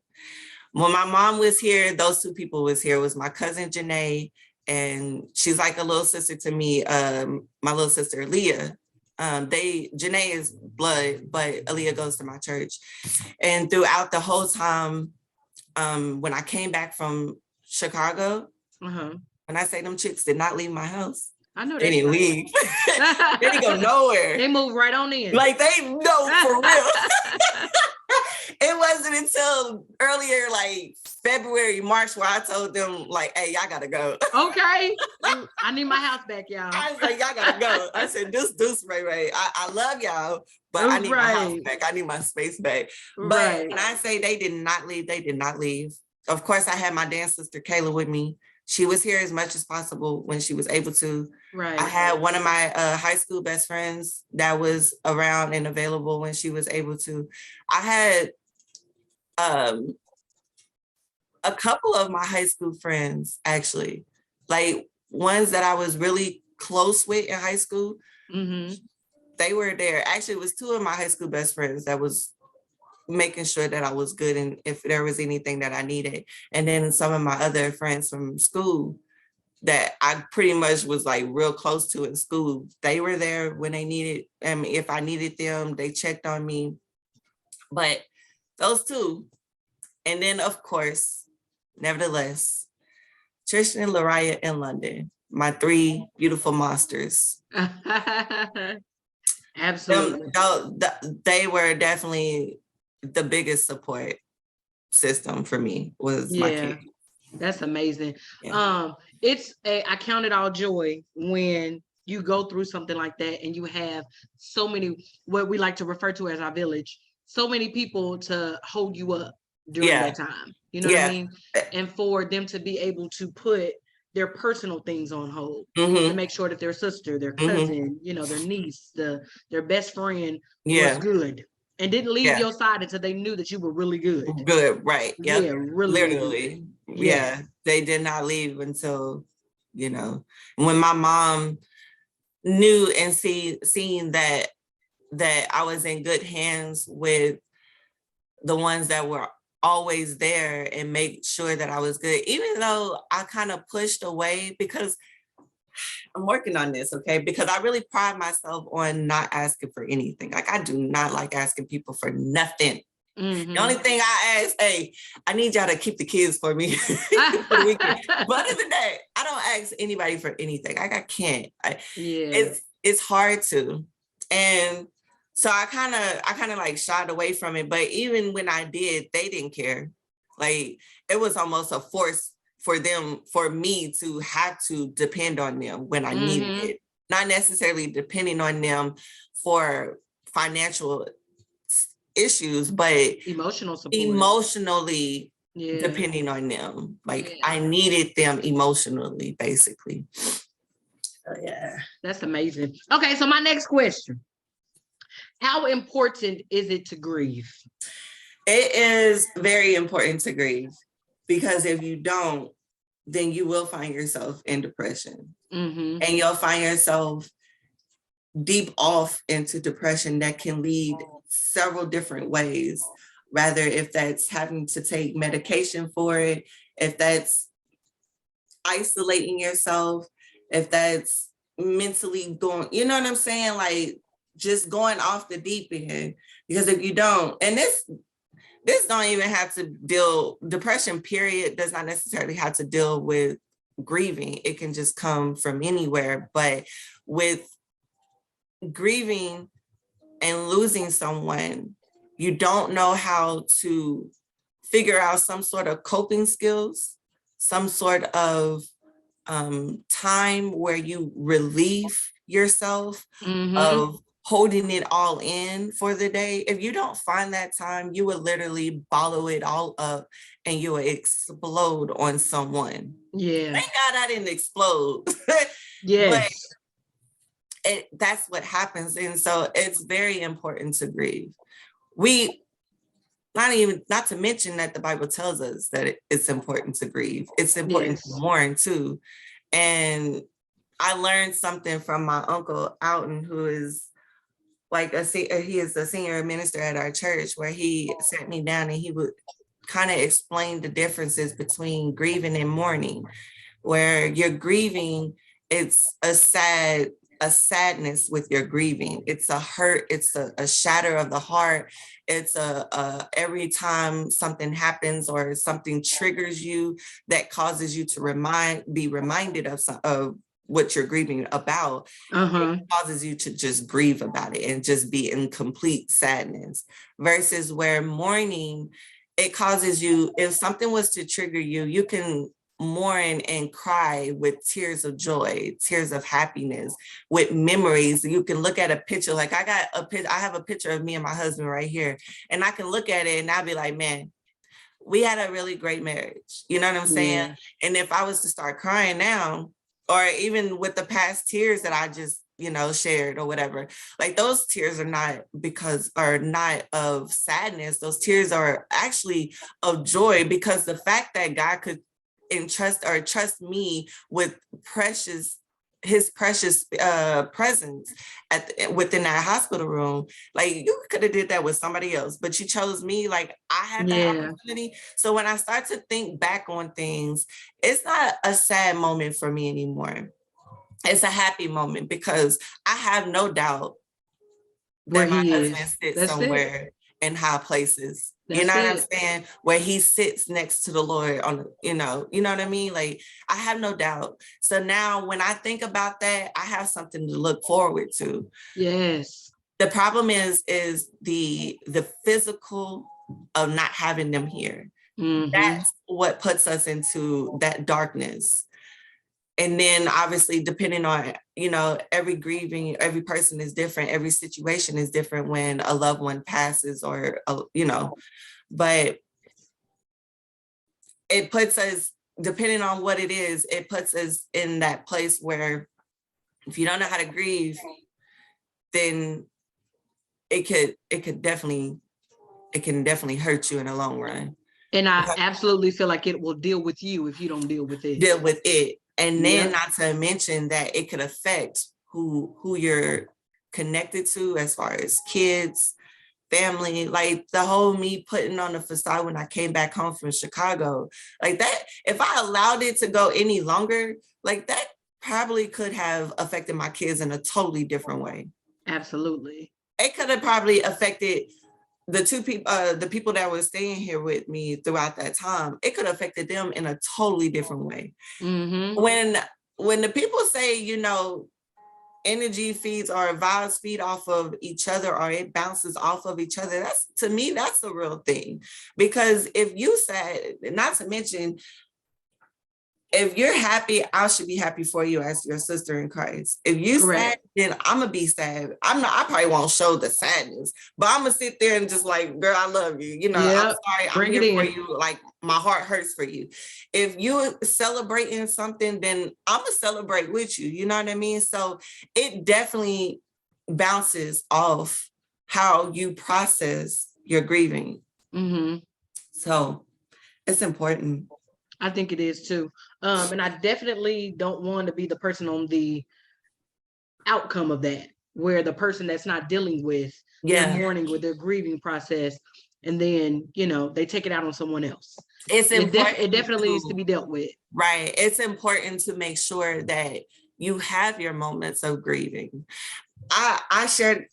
When my mom was here, those 2 people was here. It was my cousin Janae, and she's like a little sister to me. My little sister Leah. Janae is blood, but Aaliyah goes to my church. And throughout the whole time, when I came back from Chicago, when I say them chicks did not leave my house, I know they didn't leave. They didn't go nowhere. They moved right on in. Like they know for real. It wasn't until earlier, like February, March, where I told them, like, hey, y'all gotta go. Okay. I need my house back, y'all. I was like, y'all gotta go. I said, deuce, Ray. I love y'all, but I need my house back. I need my space back. But when I say they did not leave, they did not leave. Of course, I had my dance sister, Kayla, with me. She was here as much as possible when she was able to. I had one of my high school best friends that was around and available when she was able to. I had a couple of my high school friends, actually, like ones that I was really close with in high school. They were there. Actually, it was 2 of my high school best friends that was making sure that I was good and if there was anything that I needed. And then some of my other friends from school that I pretty much was like real close to in school, they were there when they needed, if I needed them, they checked on me. But those 2. And then, of course, nevertheless, Tristan, Lariah, and London, my 3 beautiful monsters. Absolutely. They were definitely the biggest support system for me, was my kid. That's amazing. I count it all joy when you go through something like that and you have so many, what we like to refer to as our village, so many people to hold you up during that time. You know what I mean? And for them to be able to put their personal things on hold to make sure that their sister, their cousin, their niece, their best friend was good and didn't leave your side until they knew that you were really good. Good, right. Yep. Yeah, really. Literally. Yeah. They did not leave until, when my mom knew and seeing that I was in good hands with the ones that were always there and make sure that I was good, even though I kind of pushed away, because I'm working on this, okay? Because I really pride myself on not asking for anything. Like, I do not like asking people for nothing. The only thing I ask, hey, I need y'all to keep the kids for me for the weekend. But other than that, I don't ask anybody for anything. Like, I can't. It's hard to. And so I kind of like shied away from it. But even when I did, they didn't care. Like, it was almost a force for me to have to depend on them when I needed it. Not necessarily depending on them for financial issues, but emotional support. Emotionally depending on them. Like, I needed them emotionally, basically. So, that's amazing. Okay, so my next question. How important is it to grieve? It is very important to grieve, because if you don't, then you will find yourself in depression. And you'll find yourself deep off into depression that can lead several different ways, rather if that's having to take medication for it, if that's isolating yourself, if that's mentally going, you know what I'm saying? Like, just going off the deep end. Because if you don't, and this don't even have to depression period does not necessarily have to deal with grieving. It can just come from anywhere. But with grieving and losing someone, you don't know how to figure out some sort of coping skills, some sort of time where you relieve yourself, of holding it all in for the day. If you don't find that time, you would literally bottle it all up and you will explode on someone. Yeah. Thank God I didn't explode. Yes. But that's what happens. And so it's very important to grieve. Not to mention that the Bible tells us that it's important to grieve. It's important to mourn too. And I learned something from my uncle Alton, who is he is a senior minister at our church, where he sat me down and he would kind of explain the differences between grieving and mourning. Where you're grieving, it's a sadness with your grieving. It's a hurt, it's a shatter of the heart. It's every time something happens or something triggers you that causes you to be reminded of what you're grieving about. It causes you to just grieve about it and just be in complete sadness. Versus where mourning, it causes you, if something was to trigger you, you can mourn and cry with tears of joy, tears of happiness, with memories. You can look at a picture, like I have a picture of me and my husband right here, and I can look at it and I'll be like, man, we had a really great marriage. You know what I'm saying? Yeah. And if I was to start crying now, or even with the past tears that I just, shared or whatever, like those tears are not of sadness. Those tears are actually of joy, because the fact that God could trust me with his precious presence within that hospital room. Like, you could have did that with somebody else, but you chose me. Like, I had that opportunity. So when I start to think back on things, it's not a sad moment for me anymore. It's a happy moment, because I have no doubt that my husband sits somewhere in high places. You know what I'm saying? Where he sits next to the Lord on, you know what I mean? Like, I have no doubt. So now when I think about that, I have something to look forward to. Yes. The problem is the physical of not having them here. That's what puts us into that darkness. And then obviously, depending on, every person is different. Every situation is different when a loved one passes, or, but it puts us, depending on what it is, it puts us in that place where if you don't know how to grieve, then it can definitely hurt you in the long run. And I absolutely feel like it will deal with you if you don't deal with it. And then not to mention that it could affect who you're connected to, as far as kids, family, like the whole me putting on the facade when I came back home from Chicago, like that, if I allowed it to go any longer, like that probably could have affected my kids in a totally different way. Absolutely. It could have probably affected the people that were staying here with me throughout that time. It could have affected them in a totally different way. When the people say, energy feeds or vibes feed off of each other, or it bounces off of each other, to me, that's a real thing. Because if you said, not to mention, if you're happy, I should be happy for you as your sister in Christ. If you sad, then I'm gonna be sad. I probably won't show the sadness, but I'm gonna sit there and just like, girl, I love you. I'm sorry, I'm here for you. Like, my heart hurts for you. If you're celebrating something, then I'm gonna celebrate with you. You know what I mean? So it definitely bounces off how you process your grieving. So it's important. I think it is too. And I definitely don't want to be the person on the outcome of that, where the person that's not dealing with their mourning, with their grieving process, and then, they take it out on someone else. It's important. It definitely needs to be dealt with. Right. It's important to make sure that you have your moments of grieving. I've shared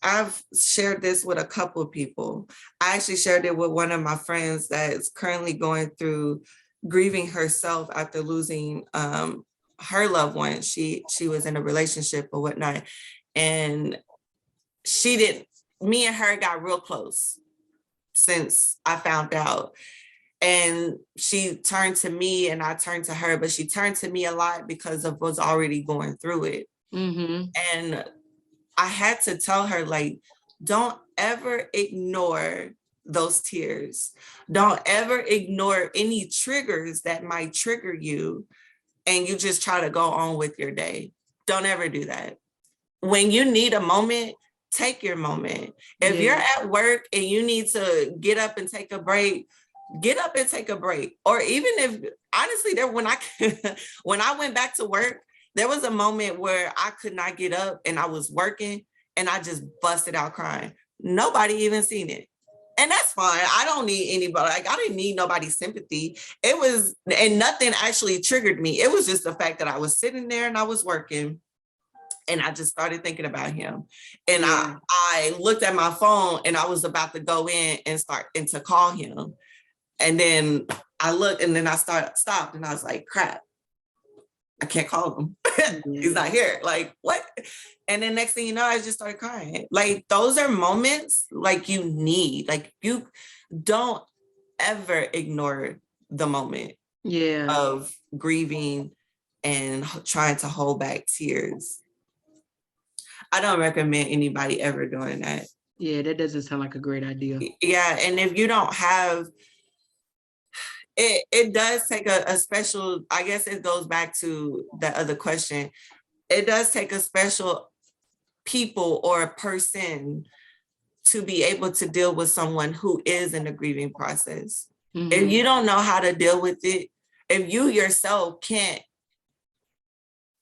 this with a couple of people. I actually shared it with one of my friends that is currently going through grieving herself after losing her loved one. She was in a relationship or whatnot, and me and her got real close since I found out. And she turned to me and I turned to her, but she turned to me a lot because of what's already going through it. And I had to tell her, like, don't ever ignore those tears. Don't ever ignore any triggers that might trigger you and you just try to go on with your day. Don't ever do that. When you need a moment, take your moment. If you're at work and you need to get up and take a break, get up and take a break. Or even if, honestly, when I went back to work, there was a moment where I could not get up and I was working and I just busted out crying. Nobody even seen it. And that's fine. I don't need anybody. Like, I didn't need nobody's sympathy. And nothing actually triggered me. It was just the fact that I was sitting there and I was working. And I just started thinking about him. And I looked at my phone and I was about to go in and to call him. And then I looked and then I stopped and I was like, crap, I can't call him. He's not here. Like, what? And then next thing you know, I just started crying. Like, those are moments like you need. Like, you don't ever ignore the moment of grieving and trying to hold back tears. I don't recommend anybody ever doing that. Yeah, that doesn't sound like a great idea. Yeah, and if you don't have, it does take a special, I guess it goes back to the other question. It does take a special people or a person to be able to deal with someone who is in the grieving process. If you don't know how to deal with it, if you yourself can't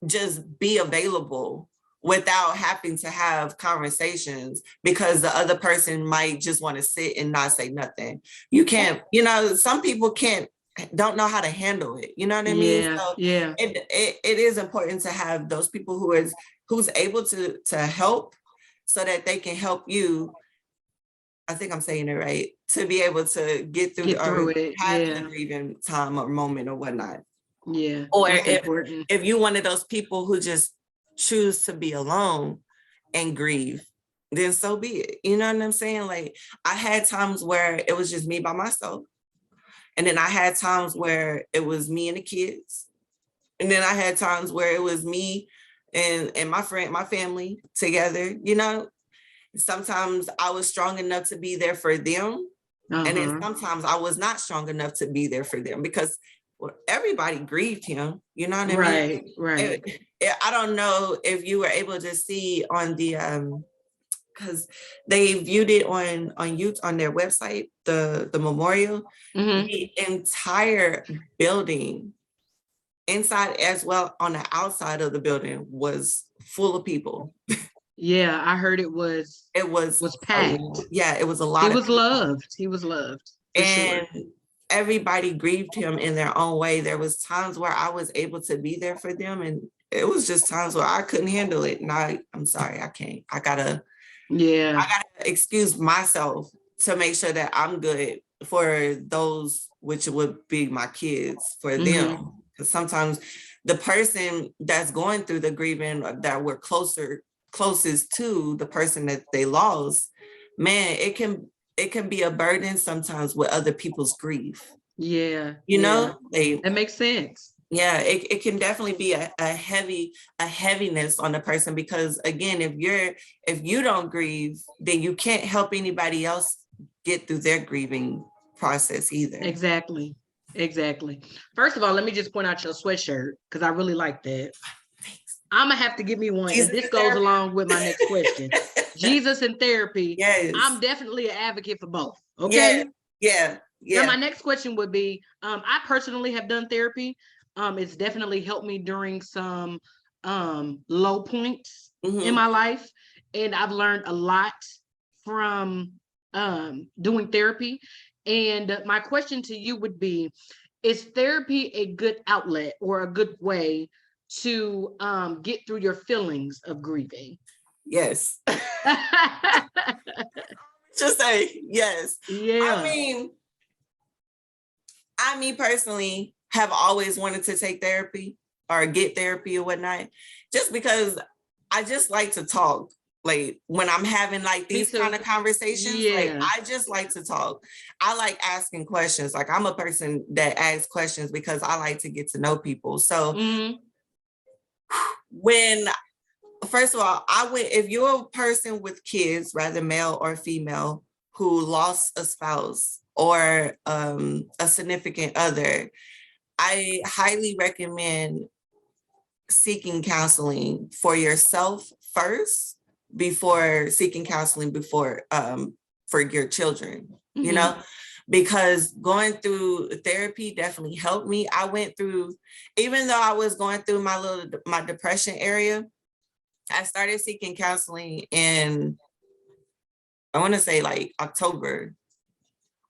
just be available without having to have conversations because the other person might just want to sit and not say nothing. You can't, some people don't know how to handle it. You know what I mean? So it is important to have those people who's able to help so that they can help you. I think I'm saying it right, to be able to get through it. Have the grieving time or moment or whatnot. Yeah. Or if you're one of those people who just choose to be alone and grieve, then so be it. You know what I'm saying? Like, I had times where it was just me by myself. And then I had times where it was me and the kids. And then I had times where it was me and my family together. Sometimes I was strong enough to be there for them. And then sometimes I was not strong enough to be there for them because everybody grieved him. You know what I mean? Right. I don't know if you were able to see on the because they viewed it on YouTube on their website, the memorial. The entire building, inside as well on the outside of the building, was full of people. Yeah, I heard it was packed. It was a lot. He was loved. And everybody grieved him in their own way. There was times where I was able to be there for them, and it was just times where I couldn't handle it. And I'm sorry, I can't. I gotta excuse myself to make sure that I'm good for those, which would be my kids, for them. Because sometimes the person that's going through the grieving, that we're closest to the person that they lost, man, it can be a burden sometimes with other people's grief. That makes sense. Yeah, it can definitely be a heaviness on the person, because again, if you don't grieve, then you can't help anybody else get through their grieving process either. Exactly. First of all, let me just point out your sweatshirt, because I really like that. Thanks. I'm gonna have to give me one. And this goes along with my next question. Jesus and therapy. Yes. I'm definitely an advocate for both. Okay. Yeah. Now, my next question would be, I personally have done therapy. It's definitely helped me during some low points in my life. And I've learned a lot from doing therapy. And my question to you would be, is therapy a good outlet or a good way to get through your feelings of grieving? Yes. Just say yes. Yeah. I mean personally have always wanted to take therapy or get therapy or whatnot, just because I just like to talk. Like, when I'm having like these kind of conversations, like, I just like to talk. I like asking questions. Like, I'm a person that asks questions because I like to get to know people. So when first of all, if you're a person with kids, rather male or female, who lost a spouse or a significant other, I highly recommend seeking counseling for yourself first before seeking counseling for your children, you know, because going through therapy definitely helped me. I went through, even though I was going through my depression area, I started seeking counseling in, I want to say like October,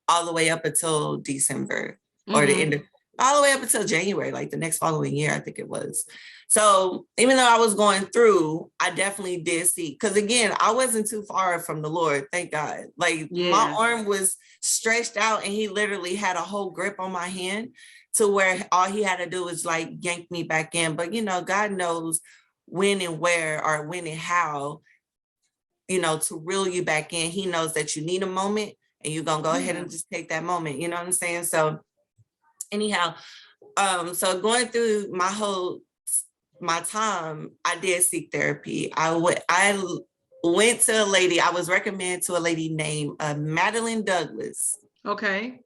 all the way up until December or the end of, all the way up until January, like the next following year, I think it was. So even though I was going through, I definitely did see, because again, I wasn't too far from the Lord, thank God. Like my arm was stretched out and he literally had a whole grip on my hand to where all he had to do was like yank me back in. But you know, God knows when and where, or when and how, you know, to reel you back in. He knows that you need a moment and you're gonna go ahead and just take that moment, you know what I'm saying? So anyhow, so going through my time, I did seek therapy. I went to a lady, I was recommended to a lady named Madeline Douglas. Okay.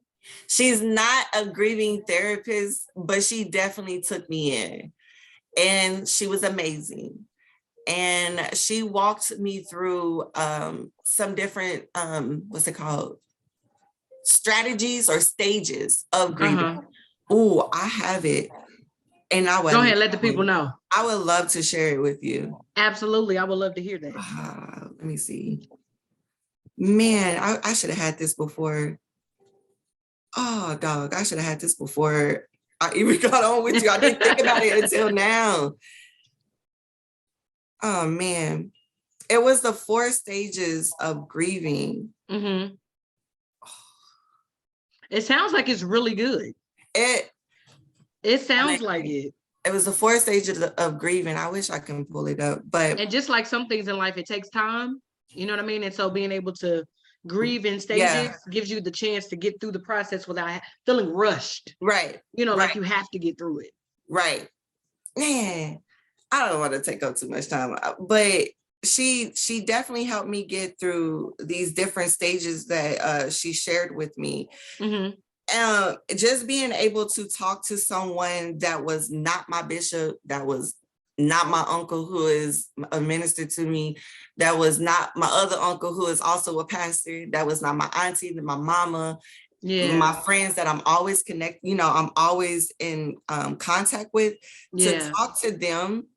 She's not a grieving therapist, but she definitely took me in, and she was amazing. And she walked me through some different, what's it called? Strategies or stages of grieving. Oh, I have it. And I would go ahead, let the people know. I would love to share it with you. Absolutely. I would love to hear that. Let me see. Man, I should have had this before. Oh, dog, I should have had this before I even got on with you. I didn't think about it until now. Oh, man. It was the 4 stages of grieving. It sounds like it's really good. It sounds like it. It was the 4 stages of grieving. I wish I can pull it up, but. And just like some things in life, it takes time. You know what I mean? And so being able to grieve in stages gives you the chance to get through the process without feeling rushed. Right. You know, like you have to get through it. Right. Man, I don't want to take up too much time, but she definitely helped me get through these different stages that she shared with me. Just being able to talk to someone that was not my bishop, that was not my uncle who is a minister to me, that was not my other uncle who is also a pastor, that was not my auntie, my mama, my friends that I'm always connected, you know, I'm always in contact with. To talk to them,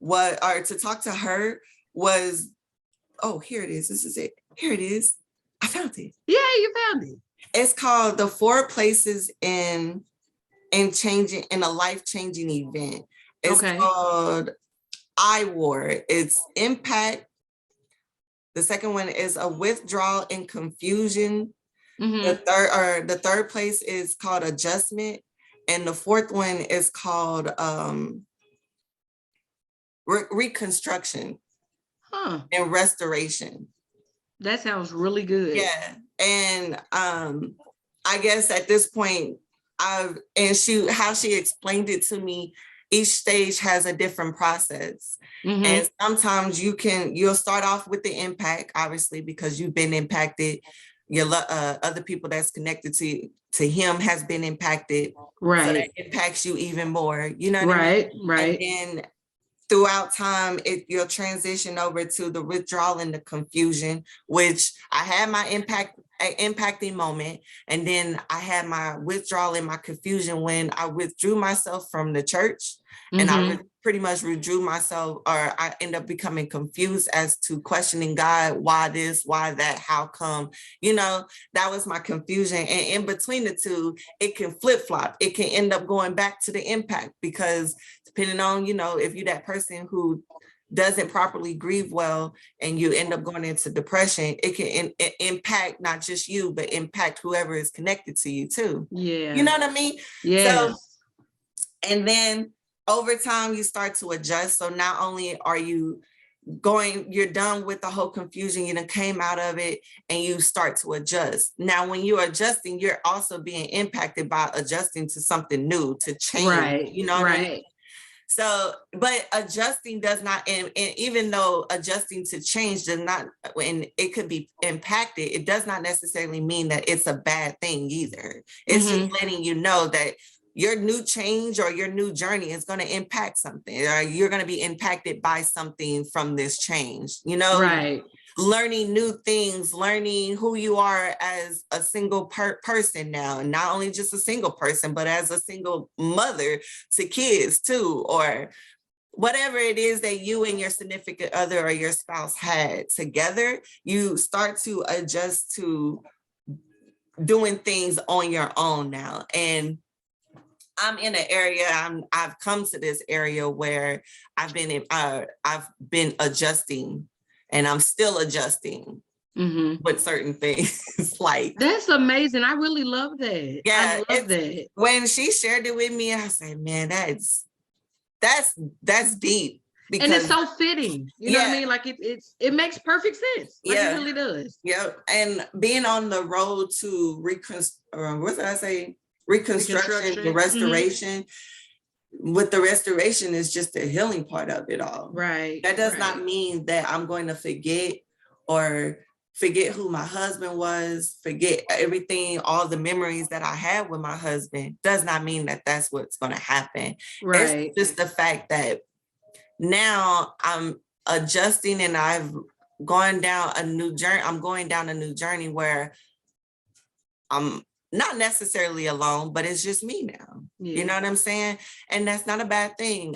to talk to her was, oh, here it is. This is it. Here it is. I found it. Yeah, you found it. It's called The 4 Places in a Life-Changing Event. It's called IWAR. It's impact. The second one is a withdrawal and confusion. The third place is called adjustment. And the 4th one is called reconstruction and restoration. That sounds really good. Yeah. And I guess at this point, how she explained it to me, each stage has a different process. And sometimes you'll start off with the impact, obviously, because you've been impacted. Your other people that's connected to him has been impacted. Right. So that impacts you even more. You know what I mean? Right. And then throughout time, you'll transition over to the withdrawal and the confusion, which I had my impacting moment. And then I had my withdrawal and my confusion when I withdrew myself from the church. And I pretty much withdrew myself, or I end up becoming confused as to questioning God, why this, why that, how come, you know, that was my confusion. And in between the two, it can flip-flop. It can end up going back to the impact, because depending on, you know, if you're that person who doesn't properly grieve well and you end up going into depression, it can impact not just you, but impact whoever is connected to you too. Yeah. You know what I mean? Yeah. So, and then over time, you start to adjust. So not only are you you're done with the whole confusion, you done came out of it, and you start to adjust. Now, when you're adjusting, you're also being impacted by adjusting to something new, to change. Right. You know what I mean? So, but adjusting does not, and even though adjusting to change does not, and it could be impacted, it does not necessarily mean that it's a bad thing either. It's just letting you know that your new change or your new journey is going to impact something, or you're going to be impacted by something from this change, you know? Right. Learning new things, learning who you are as a single person now, and not only just a single person, but as a single mother to kids too, or whatever it is that you and your significant other or your spouse had together, you start to adjust to doing things on your own now. And I'm in an area, I've come to this area where I've been adjusting, and I'm still adjusting with certain things. Like, that's amazing. I really love that. Yeah, I love that. When she shared it with me, I said, man, that's deep. Because, and it's so fitting. You know what I mean? Like it makes perfect sense. Like it really does. Yeah. And being on the road to reconstruction, the restoration. With the restoration is just the healing part of it all. Right. That does not mean that I'm going to forget who my husband was, forget everything, all the memories that I had with my husband. Does not mean that that's what's going to happen. Right. It's just the fact that now I'm adjusting, and I've gone down a new journey. I'm going down a new journey where I'm not necessarily alone, but it's just me now. You know what I'm saying? And that's not a bad thing.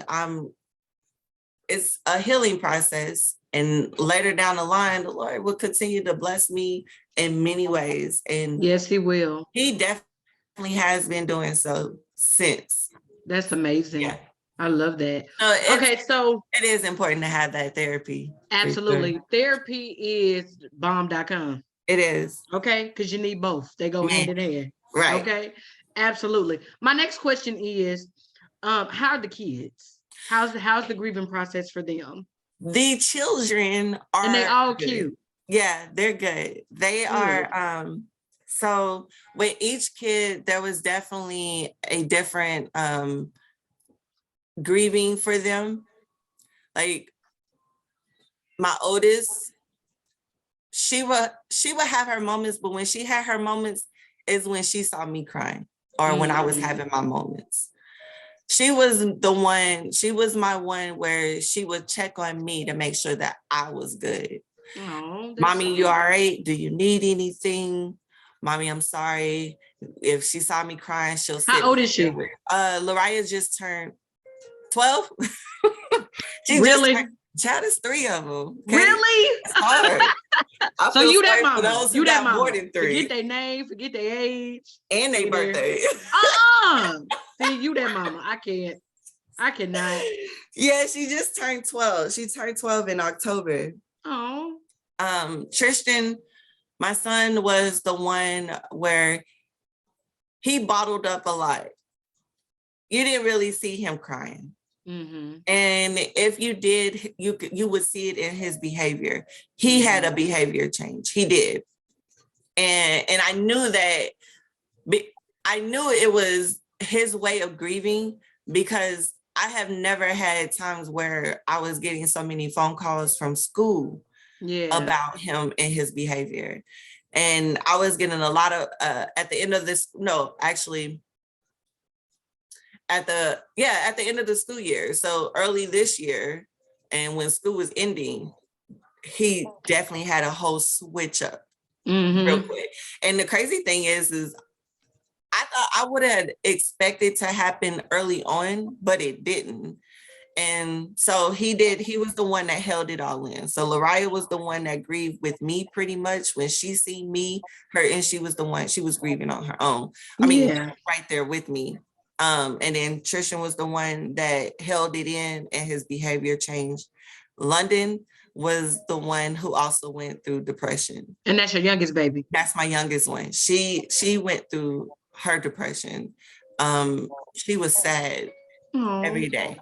It's a healing process. And later down the line, the Lord will continue to bless me in many ways. And yes, he will. He definitely has been doing so since. That's amazing. Yeah. I love that. So it is important to have that therapy. Absolutely. Sure. Therapy is bomb.com. It is. Okay, because you need both. They go hand in hand. Right. Okay. Absolutely. My next question is, how are the kids? How's the grieving process for them? The children are, and they all good. Cute. Yeah, they're good. They are. So with each kid, there was definitely a different grieving for them. Like my oldest, she would have her moments, but when she had her moments is when she saw me crying, or when I was having my moments. She was my one where she would check on me to make sure that I was good. Oh, Mommy, you all right? Do you need anything? Mommy, I'm sorry. If she saw me crying, she'll sit. How old is she? Lariah just turned 12. Really? Child, is 3 of them. Okay? Really? It's hard. So you that mama. Those you that mama. More than 3. Forget their name, forget their age. And their birthday. See, you that mama. I cannot. Yeah, she just turned 12. She turned 12 in October. Oh. Tristan, my son, was the one where he bottled up a lot. You didn't really see him crying. Mm-hmm. And if you did, you would see it in his behavior. He had a behavior change. He did. And I knew that, I knew it was his way of grieving, because I have never had times where I was getting so many phone calls from school about him and his behavior. And I was getting a lot of, at the end of the school year. So early this year, and when school was ending, he definitely had a whole switch up real quick. And the crazy thing is I thought I would have expected to happen early on, but it didn't. And so he did. He was the one that held it all in. So Lariah was the one that grieved with me pretty much when she seen me, and she was grieving on her own. I mean, right there with me. And then Trishan was the one that held it in, and his behavior changed. London was the one who also went through depression. And that's your youngest baby? That's my youngest one. She went through her depression. She was sad every day,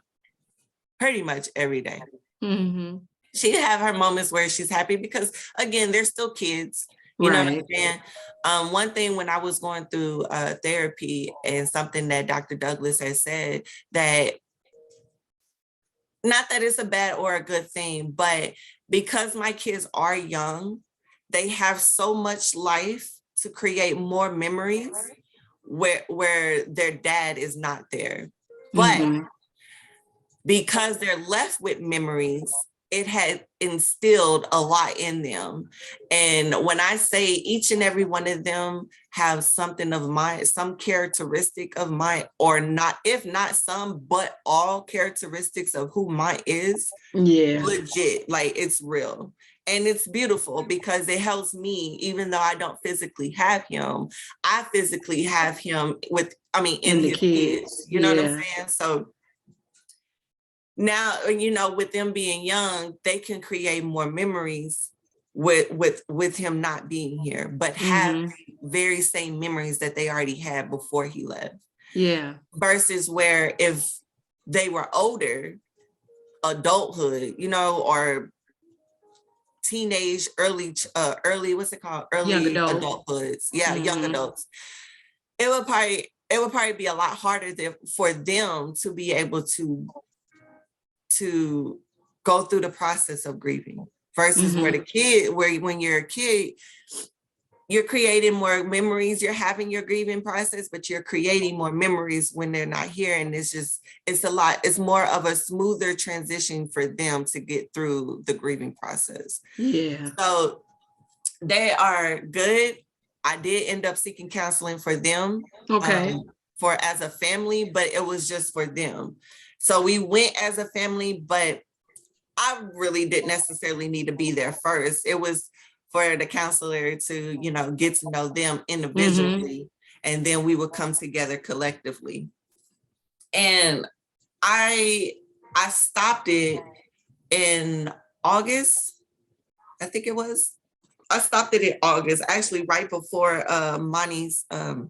pretty much every day. Mm-hmm. She'd have her moments where she's happy, because again, they're still kids. You know what I'm saying? One thing when I was going through therapy, and something that Dr. Douglas has said, that not that it's a bad or a good thing, but because my kids are young, they have so much life to create more memories where their dad is not there. But because they're left with memories, it had instilled a lot in them. And when I say each and every one of them have something of mine, some characteristic of mine, or not, if not some, but all characteristics of who mine is, legit, like it's real. And it's beautiful because it helps me, even though I don't physically have him, I physically have him in his kids. You know what I'm saying? So now, with them being young, they can create more memories with him not being here, but have very same memories that they already had before he left. Yeah. Versus where if they were older, adulthood, or teenage, early, what's it called? Early adulthoods. Yeah, young adults. It would probably be a lot harder for them to be able to go through the process of grieving versus when you're a kid, you're creating more memories, you're having your grieving process, but you're creating more memories when they're not here. And it's more of a smoother transition for them to get through the grieving process. Yeah. So they are good. I did end up seeking counseling for them. Okay. For as a family, but it was just for them. So we went as a family, but I really didn't necessarily need to be there first. It was for the counselor to, get to know them individually, and then we would come together collectively. And I stopped it in August, I think it was. I stopped it in August, actually right before Monty's death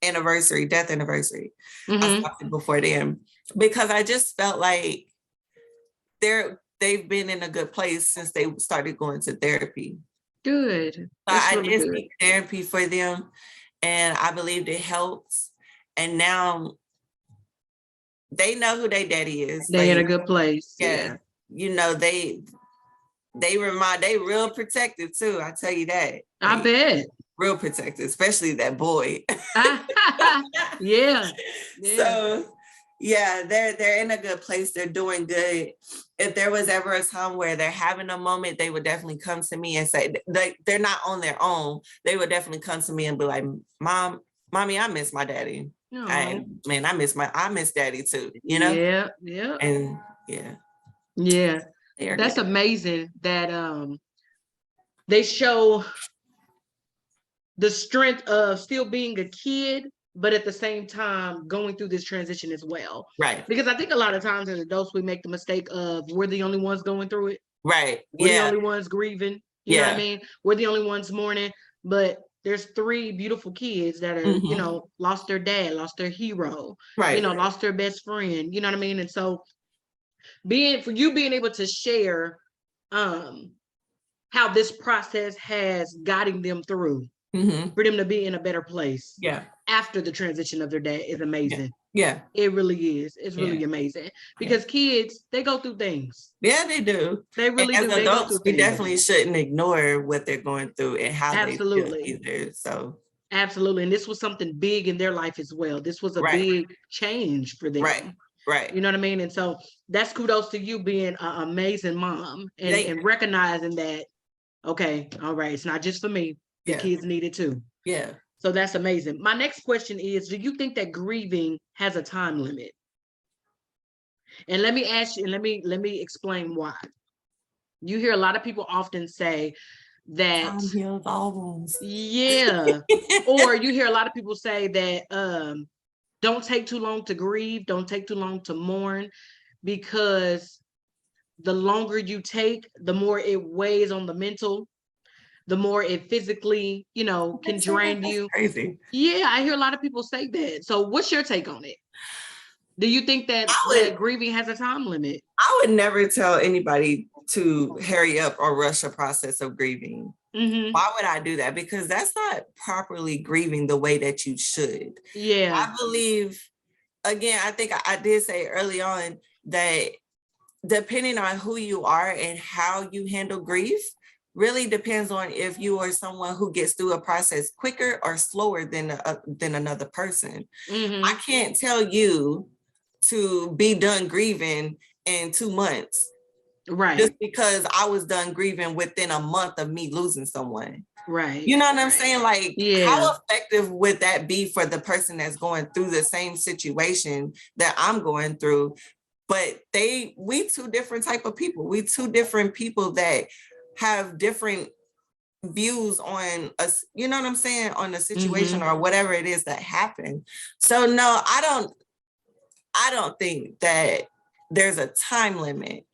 anniversary. I stopped it before then because I just felt like they've been in a good place since they started going to therapy. Good. I did seek therapy for them, and I believed it helps. And now they know who their daddy is. They're in a good place. Yeah. They real protective too. I tell you that. I bet. Real protective, especially that boy. Yeah. So yeah, they're in a good place. They're doing good. If there was ever a time where they're having a moment, they would definitely come to me and say they're not on their own. They would definitely come to me and be like, Mommy, I miss my daddy. I miss daddy too, Yeah. And yeah. That's amazing that they show the strength of still being a kid, but at the same time going through this transition as well. Right. Because I think a lot of times as adults, we make the mistake of we're the only ones going through it. Right. We're the only ones grieving. You know what I mean? We're the only ones mourning. But there's 3 beautiful kids that are, lost their dad, lost their hero, right. Lost their best friend. You know what I mean? And so being able to share how this process has guiding them through. For them to be in a better place after the transition of their dad is amazing. Yeah. It really is. It's really amazing because kids, they go through things. Yeah, they do. They really do. As adults, we definitely shouldn't ignore what they're going through and how they feel either. So absolutely. And this was something big in their life as well. This was a big change for them. Right. You know what I mean? And so that's kudos to you being an amazing mom and recognizing that, okay, all right, it's not just for me. The kids need it too. Yeah. So that's amazing. My next question is, do you think that grieving has a time limit? And let me ask you, and let me explain why. You hear a lot of people often say that time heals all wounds. Yeah. Or you hear a lot of people say that don't take too long to grieve, don't take too long to mourn, because the longer you take, the more it weighs on the mental, the more it physically, can drain you. Crazy. Yeah, I hear a lot of people say that. So what's your take on it? Do you think that grieving has a time limit? I would never tell anybody to hurry up or rush a process of grieving. Why would I do that? Because that's not properly grieving the way that you should. Yeah. I believe, again, I think I did say early on that depending on who you are and how you handle grief, really depends on if you are someone who gets through a process quicker or slower than another person. I can't tell you to be done grieving in 2 months. Right. Just because I was done grieving within a month of me losing someone. Right. You know what I'm saying? Like, Yeah. how effective would that be for the person that's going through the same situation that I'm going through? But we two different type of people. We two different people that have different views on us, you know what I'm saying, on the situation or whatever it is that happened. So no, I don't think that there's a time limit,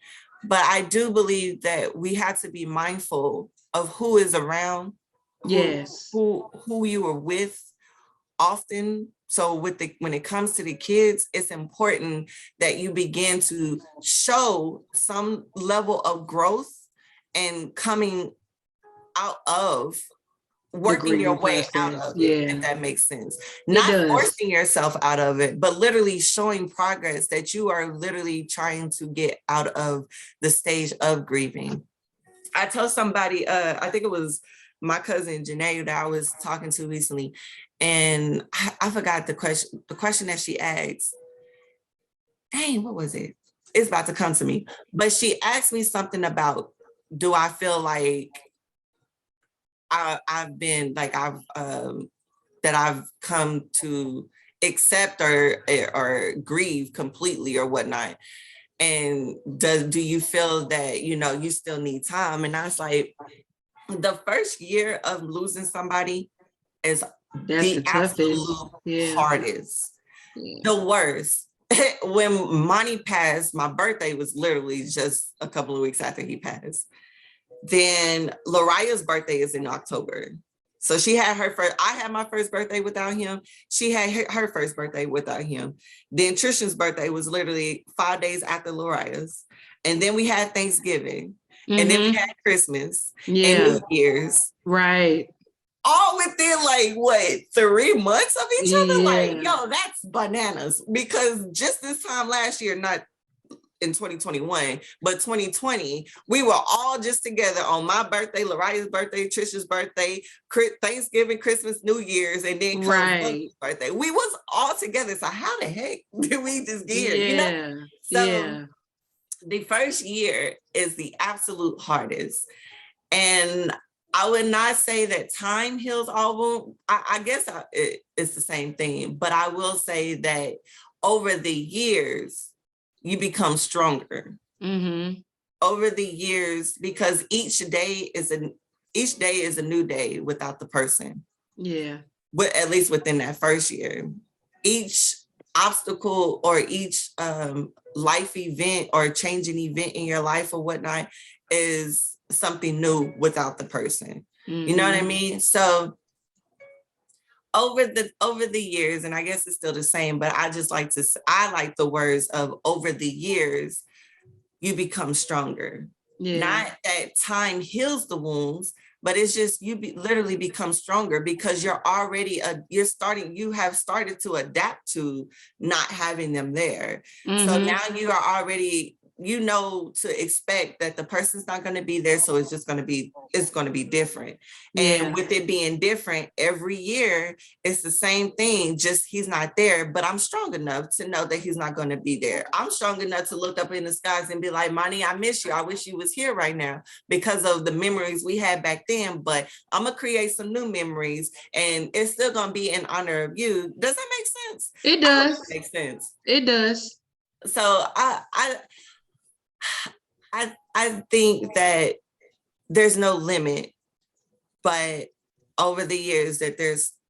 but I do believe that we have to be mindful of who is around, who you are with often. So when it comes to the kids, it's important that you begin to show some level of growth and coming out of working your way out of it, if that makes sense. Not forcing yourself out of it, but literally showing progress that you are literally trying to get out of the stage of grieving. I told somebody, I think it was my cousin Janae that I was talking to recently, and I forgot the question that she asked. Dang, what was it? It's about to come to me. But she asked me something about, do I feel like I've been like that I've come to accept or grieve completely or whatnot. And do you feel that, you still need time? And I was like, the first year of losing somebody is the absolute hardest, the worst. When Monty passed, my birthday was literally just a couple of weeks after he passed. Then Laria's birthday is in October. So she had I had my first birthday without him. She had her first birthday without him. Then Trishan's birthday was literally 5 days after Laria's. And then we had Thanksgiving. And then we had Christmas and New Year's. Right. All within 3 months of each other? Like, yo, that's bananas. Because just this time last year, not in 2021, but 2020, we were all just together on my birthday, Laria's birthday, Trisha's birthday, Thanksgiving, Christmas, New Year's, and then Chloe's birthday. We was all together. So how the heck did we just get here? So the first year is the absolute hardest. And I would not say that time heals all wounds. I guess it's the same thing, but I will say that over the years, you become stronger over the years, because each day is a new day without the person. Yeah. But at least within that first year, each obstacle or each life event or changing event in your life or whatnot is something new without the person. You know what I mean? So over the years, and I guess it's still the same, but I like the words of over the years, you become stronger. Not that time heals the wounds, but it's just literally become stronger because you have started to adapt to not having them there. So now you are already, to expect that the person's not going to be there. So it's going to be different. And with it being different every year, it's the same thing, just he's not there, but I'm strong enough to know that he's not going to be there. I'm strong enough to look up in the skies and be like, Monty, I miss you. I wish you was here right now because of the memories we had back then, but I'm going to create some new memories and it's still going to be in honor of you. Does that make sense? It does. It makes sense. It does. So I think that there's no limit, but over the years that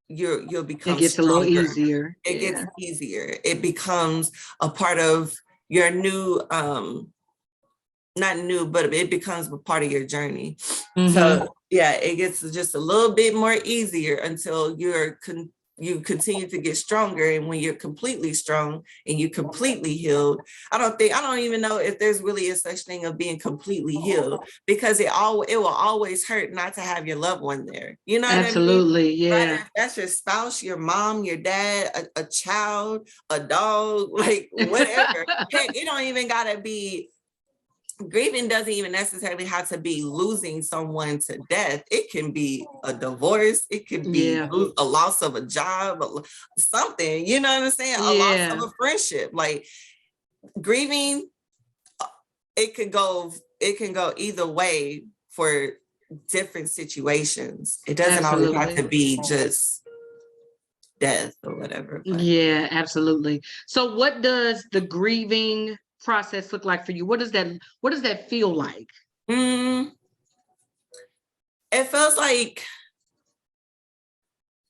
you'll become it gets stronger. A little easier. It gets easier. It becomes a part of your new, not new, but it becomes a part of your journey. So it gets just a little bit more easier until you continue to get stronger. And when you're completely strong and you completely healed, I don't even know if there's really a such thing of being completely healed, because it will always hurt not to have your loved one there. You know what I mean? Absolutely, yeah. Right? That's your spouse, your mom, your dad, a child, a dog, like whatever. Heck, it don't even gotta be grieving doesn't even necessarily have to be losing someone to death. It can be a divorce. It could be a loss of a job, something, you know what I'm saying? A loss of a friendship. Like grieving, it can go either way for different situations. It doesn't always have to be just death or whatever. But. Yeah, absolutely. So what does the grieving process look like for you? What does that feel like? It feels like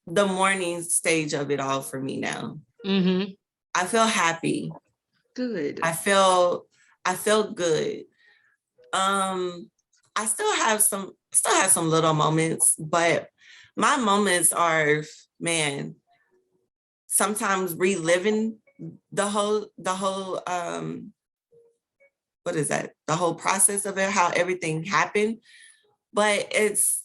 the morning stage of it all for me now. Mm-hmm. I feel happy. Good. I feel good. I still have some little moments, but my moments are, man, sometimes reliving the whole what is that? The whole process of it, how everything happened. But it's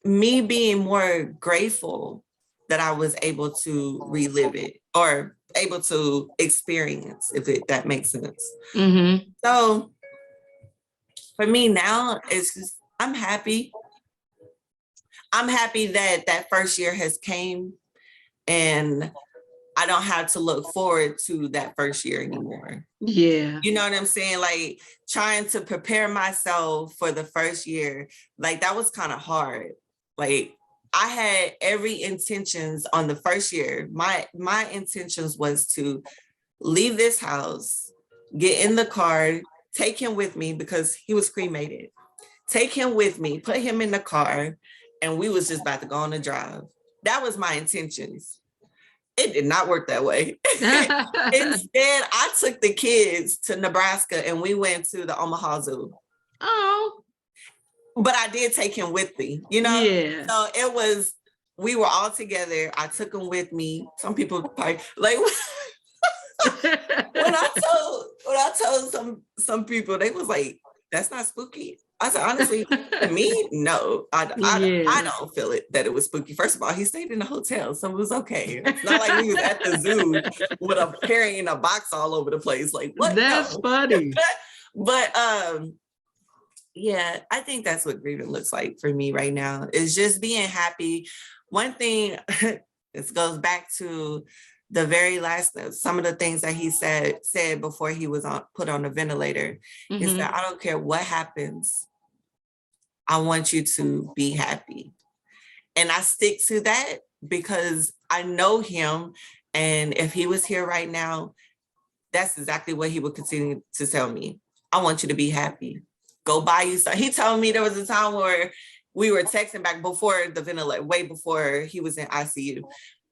me being more grateful that I was able to relive it or able to experience, that makes sense. Mm-hmm. So for me now, it's just, I'm happy. I'm happy that first year has came and I don't have to look forward to that first year anymore. Yeah. You know what I'm saying? Like trying to prepare myself for the first year, like that was kind of hard. Like I had every intentions on the first year. My intentions was to leave this house, get in the car, take him with me because he was cremated. Take him with me, put him in the car, and we was just about to go on a drive. That was my intentions. It did not work that way. Instead, I took the kids to Nebraska and we went to the Omaha Zoo. Oh. But I did take him with me, you know? Yeah. So it was, we were all together. I took him with me. Some people probably, like, when I told some people, they was like, that's not spooky. I said, honestly, to me, no, I don't feel it that it was spooky. First of all, he stayed in a hotel, so it was okay. It's not like we was at the zoo with carrying a box all over the place. Like, what? That's funny. But yeah, I think that's what grieving looks like for me right now. Is just being happy. One thing, this goes back to the very last, some of the things that he said before he was put on the ventilator. Mm-hmm. He said, I don't care what happens. I want you to be happy. And I stick to that because I know him. And if he was here right now, that's exactly what he would continue to tell me. I want you to be happy. Go buy you something. He told me there was a time where we were texting back before the ventilator, way before he was in ICU.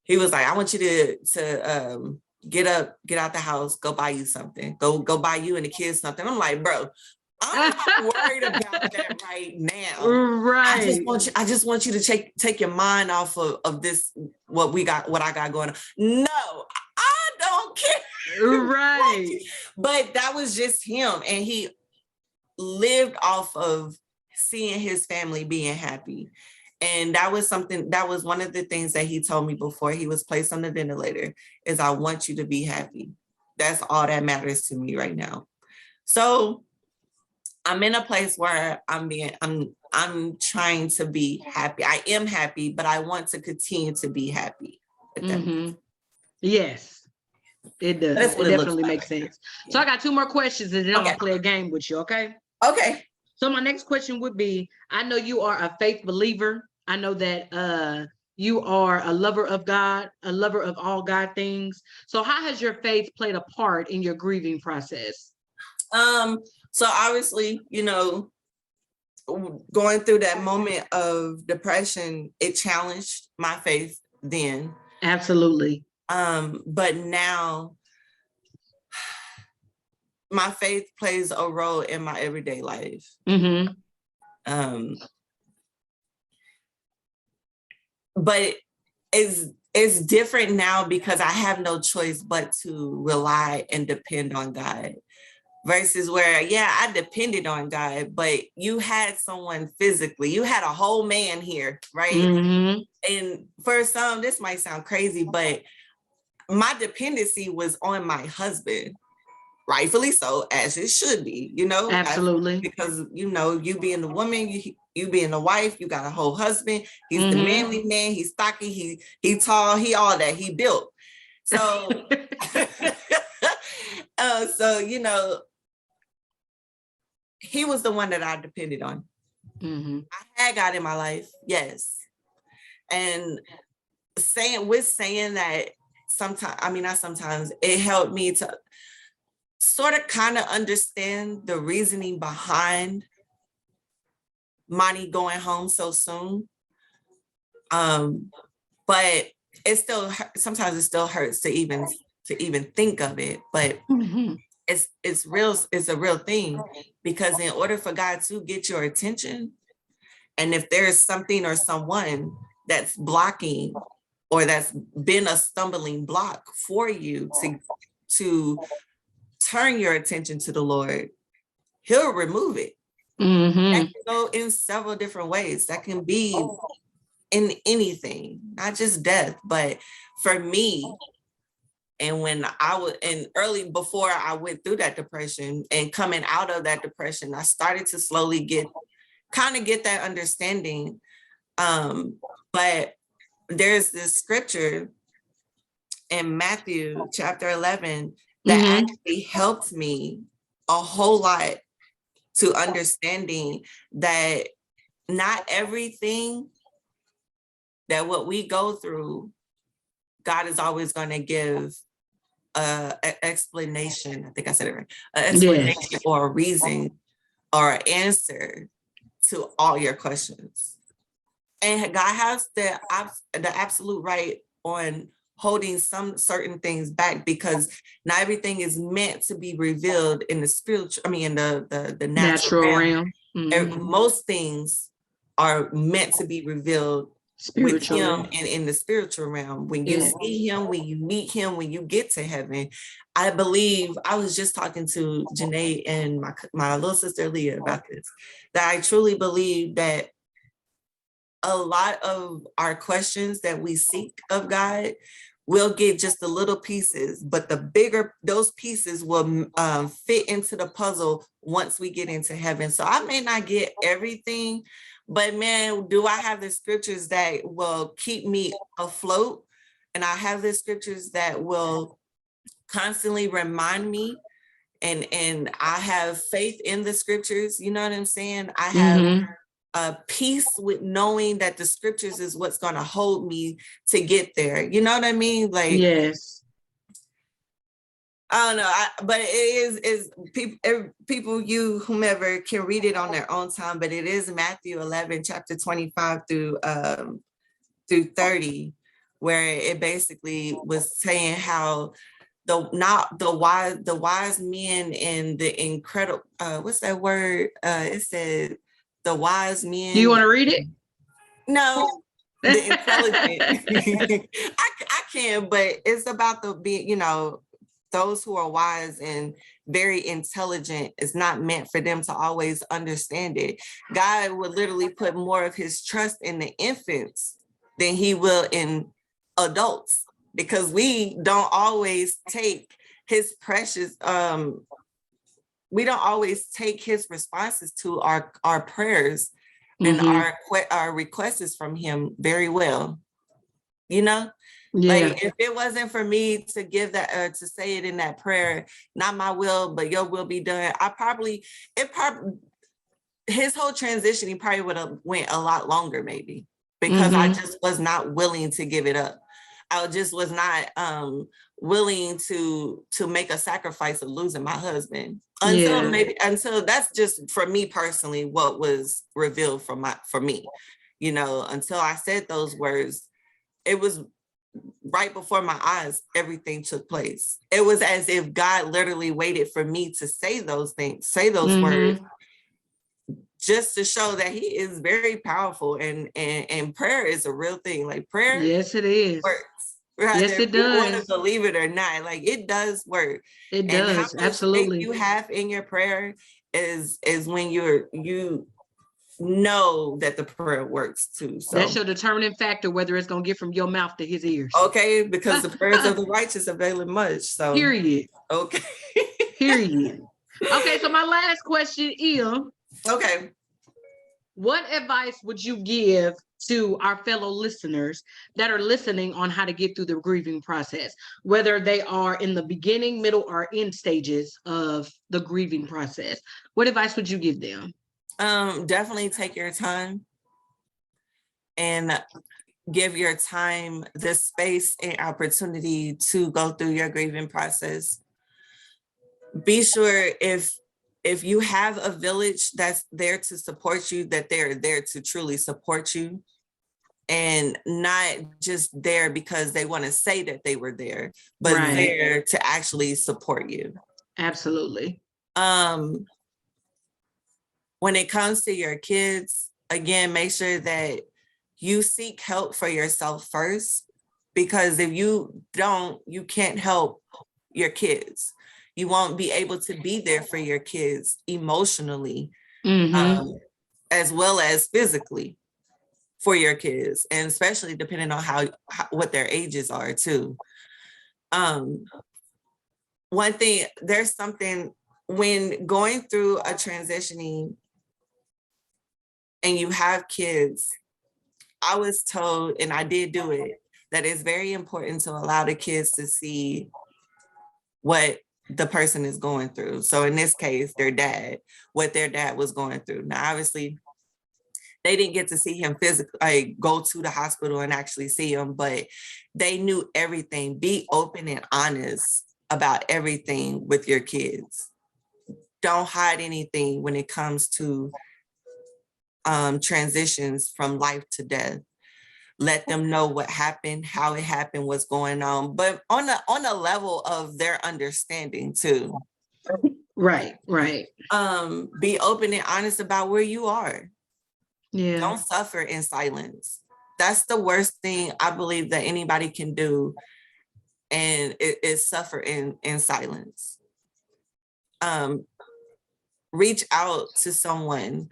He was like, I want you to get up, get out the house, go buy you something. Go buy you and the kids something. I'm like, bro, I'm not worried about that right now. Right. I just want you to take your mind off of this, what I got going on. No, I don't care. Right. But that was just him. And he lived off of seeing his family being happy. And that was one of the things that he told me before he was placed on the ventilator is I want you to be happy. That's all that matters to me right now. So I'm in a place where I'm trying to be happy. I am happy, but I want to continue to be happy. Mm-hmm. Yes, it does. It definitely makes sense. Yeah. So I got 2 more questions and then I'm gonna play a game with you, okay? Okay. So my next question would be, I know you are a faith believer. I know that you are a lover of God, a lover of all God things. So how has your faith played a part in your grieving process? So obviously, you know, going through that moment of depression, it challenged my faith then. Absolutely. But now my faith plays a role in my everyday life. Mm-hmm. But it's different now because I have no choice but to rely and depend on God. Versus where, yeah, I depended on God, but you had someone physically, you had a whole man here, right? Mm-hmm. And for some, this might sound crazy, but my dependency was on my husband. rightfully so, as it should be, Absolutely. because, you being the woman, you being the wife, you got a whole husband. He's the Mhm. manly man. He's stocky. He tall. He all that. He built. So, so he was the one that I depended on. Mhm. I had God in my life, yes, and saying that sometimes, I mean, not sometimes, it helped me to sort of kind of understand the reasoning behind Monty going home so soon. But it still, sometimes it still hurts to even think of it, but Mhm. it's real. It's a real thing, because in order for God to get your attention, and if there's something or someone that's blocking, or that's been a stumbling block for you to turn your attention to the Lord, he'll remove it. Mhm. That can go in several different ways. That can be in anything, not just death. But for me, and when I was before I went through that depression and coming out of that depression, I started to slowly get that understanding. But there's this scripture in Matthew chapter 11 that actually helped me a whole lot to understanding that not everything that what we go through, God is always going to give an explanation. I think I said it right. An explanation, yes, or a reason or an answer to all your questions. And God has the absolute right on holding some certain things back, because not everything is meant to be revealed in the spiritual, in the natural realm. Mm-hmm. Most things are meant to be revealed with him and in the spiritual realm. When you see him, when you meet him, when you get to heaven. I believe, I was just talking to Janae and my little sister Leah about this, that I truly believe that a lot of our questions that we seek of God will get just the little pieces, but those pieces will fit into the puzzle once we get into heaven. So I may not get everything, but man, do I have the scriptures that will keep me afloat? And I have the scriptures that will constantly remind me, and I have faith in the scriptures. You know what I'm saying? I have a peace with knowing that the scriptures is what's going to hold me to get there. You know what I mean? Like, yes. I don't know, but it is people, you whomever can read it on their own time, but it is Matthew 11, chapter 25 through 30, where it basically was saying how the wise men and the incredible, what's that word? It said the wise men. Do you want to read it? No. The intelligent. I can, but it's about those who are wise and very intelligent. It's not meant for them to always understand it. God would literally put more of his trust in the infants than he will in adults, because we don't always take his precious, we don't always take his responses to our prayers and our requests from him very well. Yeah. Like, if it wasn't for me to give that, to say it in that prayer, not my will, but your will be done, his whole transition, he probably would have went a lot longer, maybe, because I just was not willing to give it up. I just was not willing to make a sacrifice of losing my husband until that's just for me personally, what was revealed for me, until I said those words. It was right before my eyes, everything took place. It was as if God literally waited for me to say those things, say those words, just to show that he is very powerful, and prayer is a real thing. Like, prayer, yes, it is, works. Yes, it does. You want to believe it or not, like, it does work. It does, and how much absolutely faith you have in your prayer is when you know that the prayer works too. So that's your determining factor, whether it's gonna get from your mouth to his ears. Okay, because the prayers of the righteous avail much. So period. Okay. Period. Okay, so my last question is, Okay. what advice would you give to our fellow listeners that are listening on how to get through the grieving process, whether they are in the beginning, middle, or end stages of the grieving process? What advice would you give them? Definitely take your time and give your time the space and opportunity to go through your grieving process. Be sure if you have a village that's there to support you, that they're there to truly support you and not just there because they want to say that they were there, but Right. there to actually support you. Absolutely. When it comes to your kids, again, make sure that you seek help for yourself first, because if you don't, you can't help your kids. You won't be able to be there for your kids emotionally, as well as physically for your kids, and especially depending on how what their ages are too. One thing, there's something when going through a transitioning and you have kids, I was told, and I did do it, that it's very important to allow the kids to see what the person is going through. So in this case, their dad, what their dad was going through. Now, obviously, they didn't get to see him physically, like go to the hospital and actually see him, but they knew everything. Be open and honest about everything with your kids. Don't hide anything when it comes to transitions from life to death. Let them know what happened, how it happened, what's going on, but on a level of their understanding too. Right. Be open and honest about where you are. Yeah. Don't suffer in silence. That's the worst thing I believe that anybody can do, and it is suffer in silence. Reach out to someone.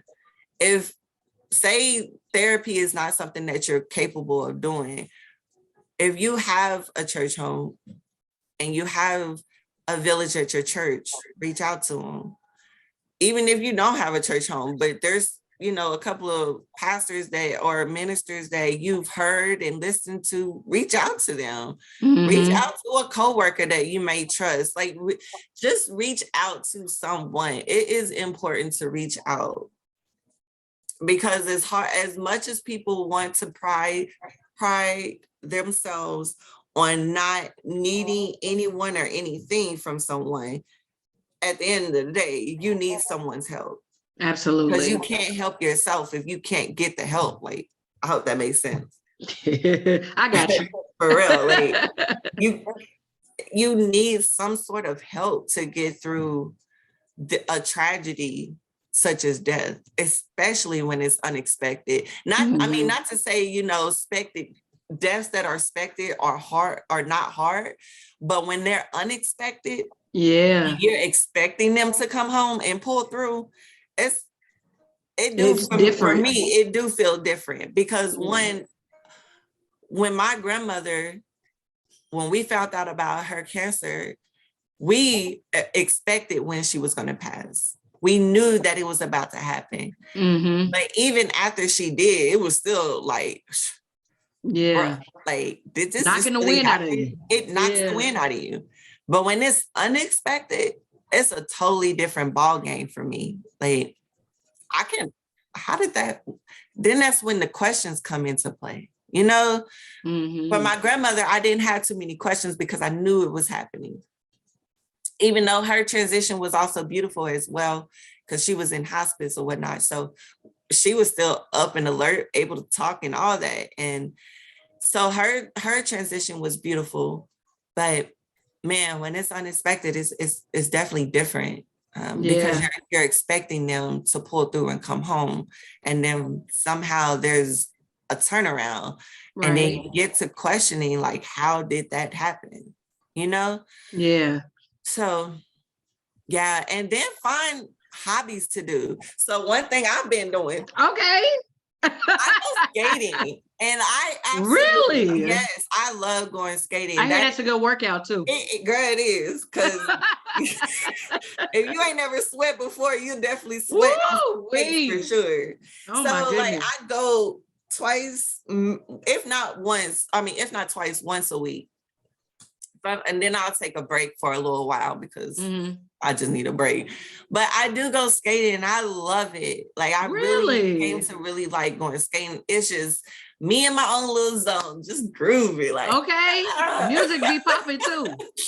If, say, therapy is not something that you're capable of doing, if you have a church home and you have a village at your church, reach out to them. Even if you don't have a church home, but there's, a couple of pastors or ministers that you've heard and listened to, reach out to them. Reach out to a coworker that you may trust. Like, just reach out to someone. It is important to reach out, because it's hard, as much as people want to pride themselves on not needing anyone or anything from someone, at the end of the day, you need someone's help. Absolutely. Because you can't help yourself if you can't get the help. Like, I hope that makes sense. I got you. For real. Like, you need some sort of help to get through a tragedy such as death, especially when it's unexpected. I mean, not to say, expected deaths that are expected are hard, are not hard, but when they're unexpected, you're expecting them to come home and pull through, for me, it do feel different, because when my grandmother, when we found out about her cancer, we expected when she was going to pass. We knew that it was about to happen. But even after she did, it was still like, like, did this knocking the really wind happen? out of you? It knocks the wind out of you. But when it's unexpected, it's a totally different ball game for me. Like, how did that? Then that's when the questions come into play. For my grandmother, I didn't have too many questions because I knew it was happening. Even though her transition was also beautiful as well, because she was in hospice or whatnot. So she was still up and alert, able to talk and all that. And so her transition was beautiful. But man, when it's unexpected, it's definitely different. Because you're expecting them to pull through and come home. And then somehow there's a turnaround. Right. And then you get to questioning, like, how did that happen? So, yeah. And then find hobbies to do. So one thing I've been doing. Okay. I go skating. And I really, yes, I love going skating. I hear that's a good workout too. Girl, it is, because If you ain't never sweat before, you definitely sweat Woo, for sure. Oh So my like goodness. I go twice, if not once, I mean, if not twice, once a week. And then I'll take a break for a little while because I just need a break. But I do go skating and I love it. Like I really came to really like going skating. It's just me in my own little zone, just groovy. Like music be popping too.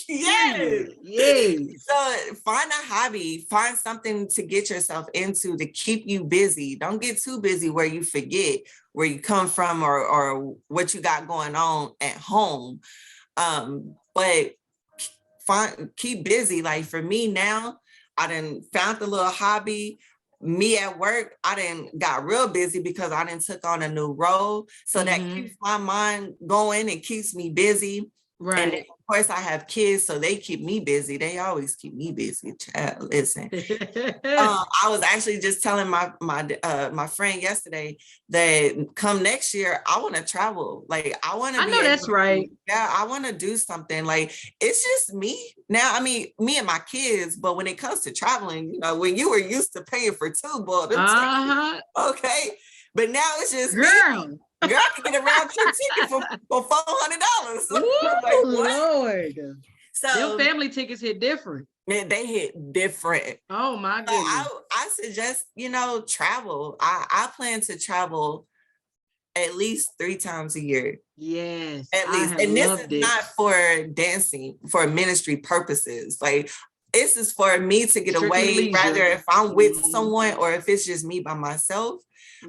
Yes. Yes. So find a hobby, find something to get yourself into to keep you busy. Don't get too busy where you forget where you come from or what you got going on at home. But keep busy. Like for me now, I done found the little hobby. Me at work, I done got real busy because I done took on a new role. So that keeps my mind going and keeps me busy. Right. And of course I have kids, so they keep me busy. They always keep me busy. Child, listen. I was actually just telling my friend yesterday that come next year, I want to travel. Like I want to I know that's right. Yeah, I want to do something. Like it's just me now. I mean, me and my kids, but when it comes to traveling, you know, when you were used to paying for two, boy, okay. But now it's just girl. Girl, I can get a round trip ticket for $400. Like, Lord. So your family tickets hit different. Man, they hit different. Oh my goodness. I suggest, you know, travel. I plan to travel at least 3 times a year. Yes. At least. And this is not for dancing, for ministry purposes. Like this is for me to get away, rather if I'm with someone or if it's just me by myself.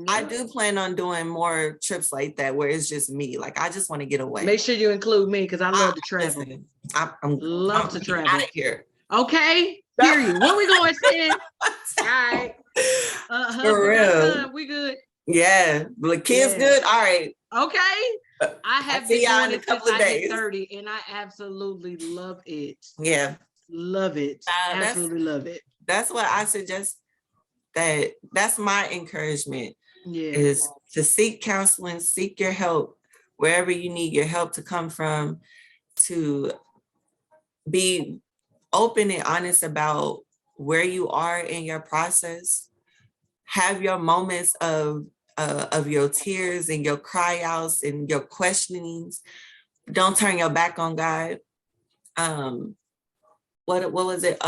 I do plan on doing more trips like that where it's just me. Like I just want to get away. Make sure you include me because I love to travel. Listen, I'm love to travel. Out of here. Okay. Period. Where we going, Stan? All right. For real. We good. Yeah. The kids good. All right. Okay. I have been doing it since I hit 30 and I absolutely love it. Yeah. Love it. Absolutely love it. That's what I suggest. That's my encouragement. Is to seek counseling, seek your help wherever you need your help to come from, to be open and honest about where you are in your process. Have your moments of your tears and your cry outs and your questionings. Don't turn your back on God. What was it?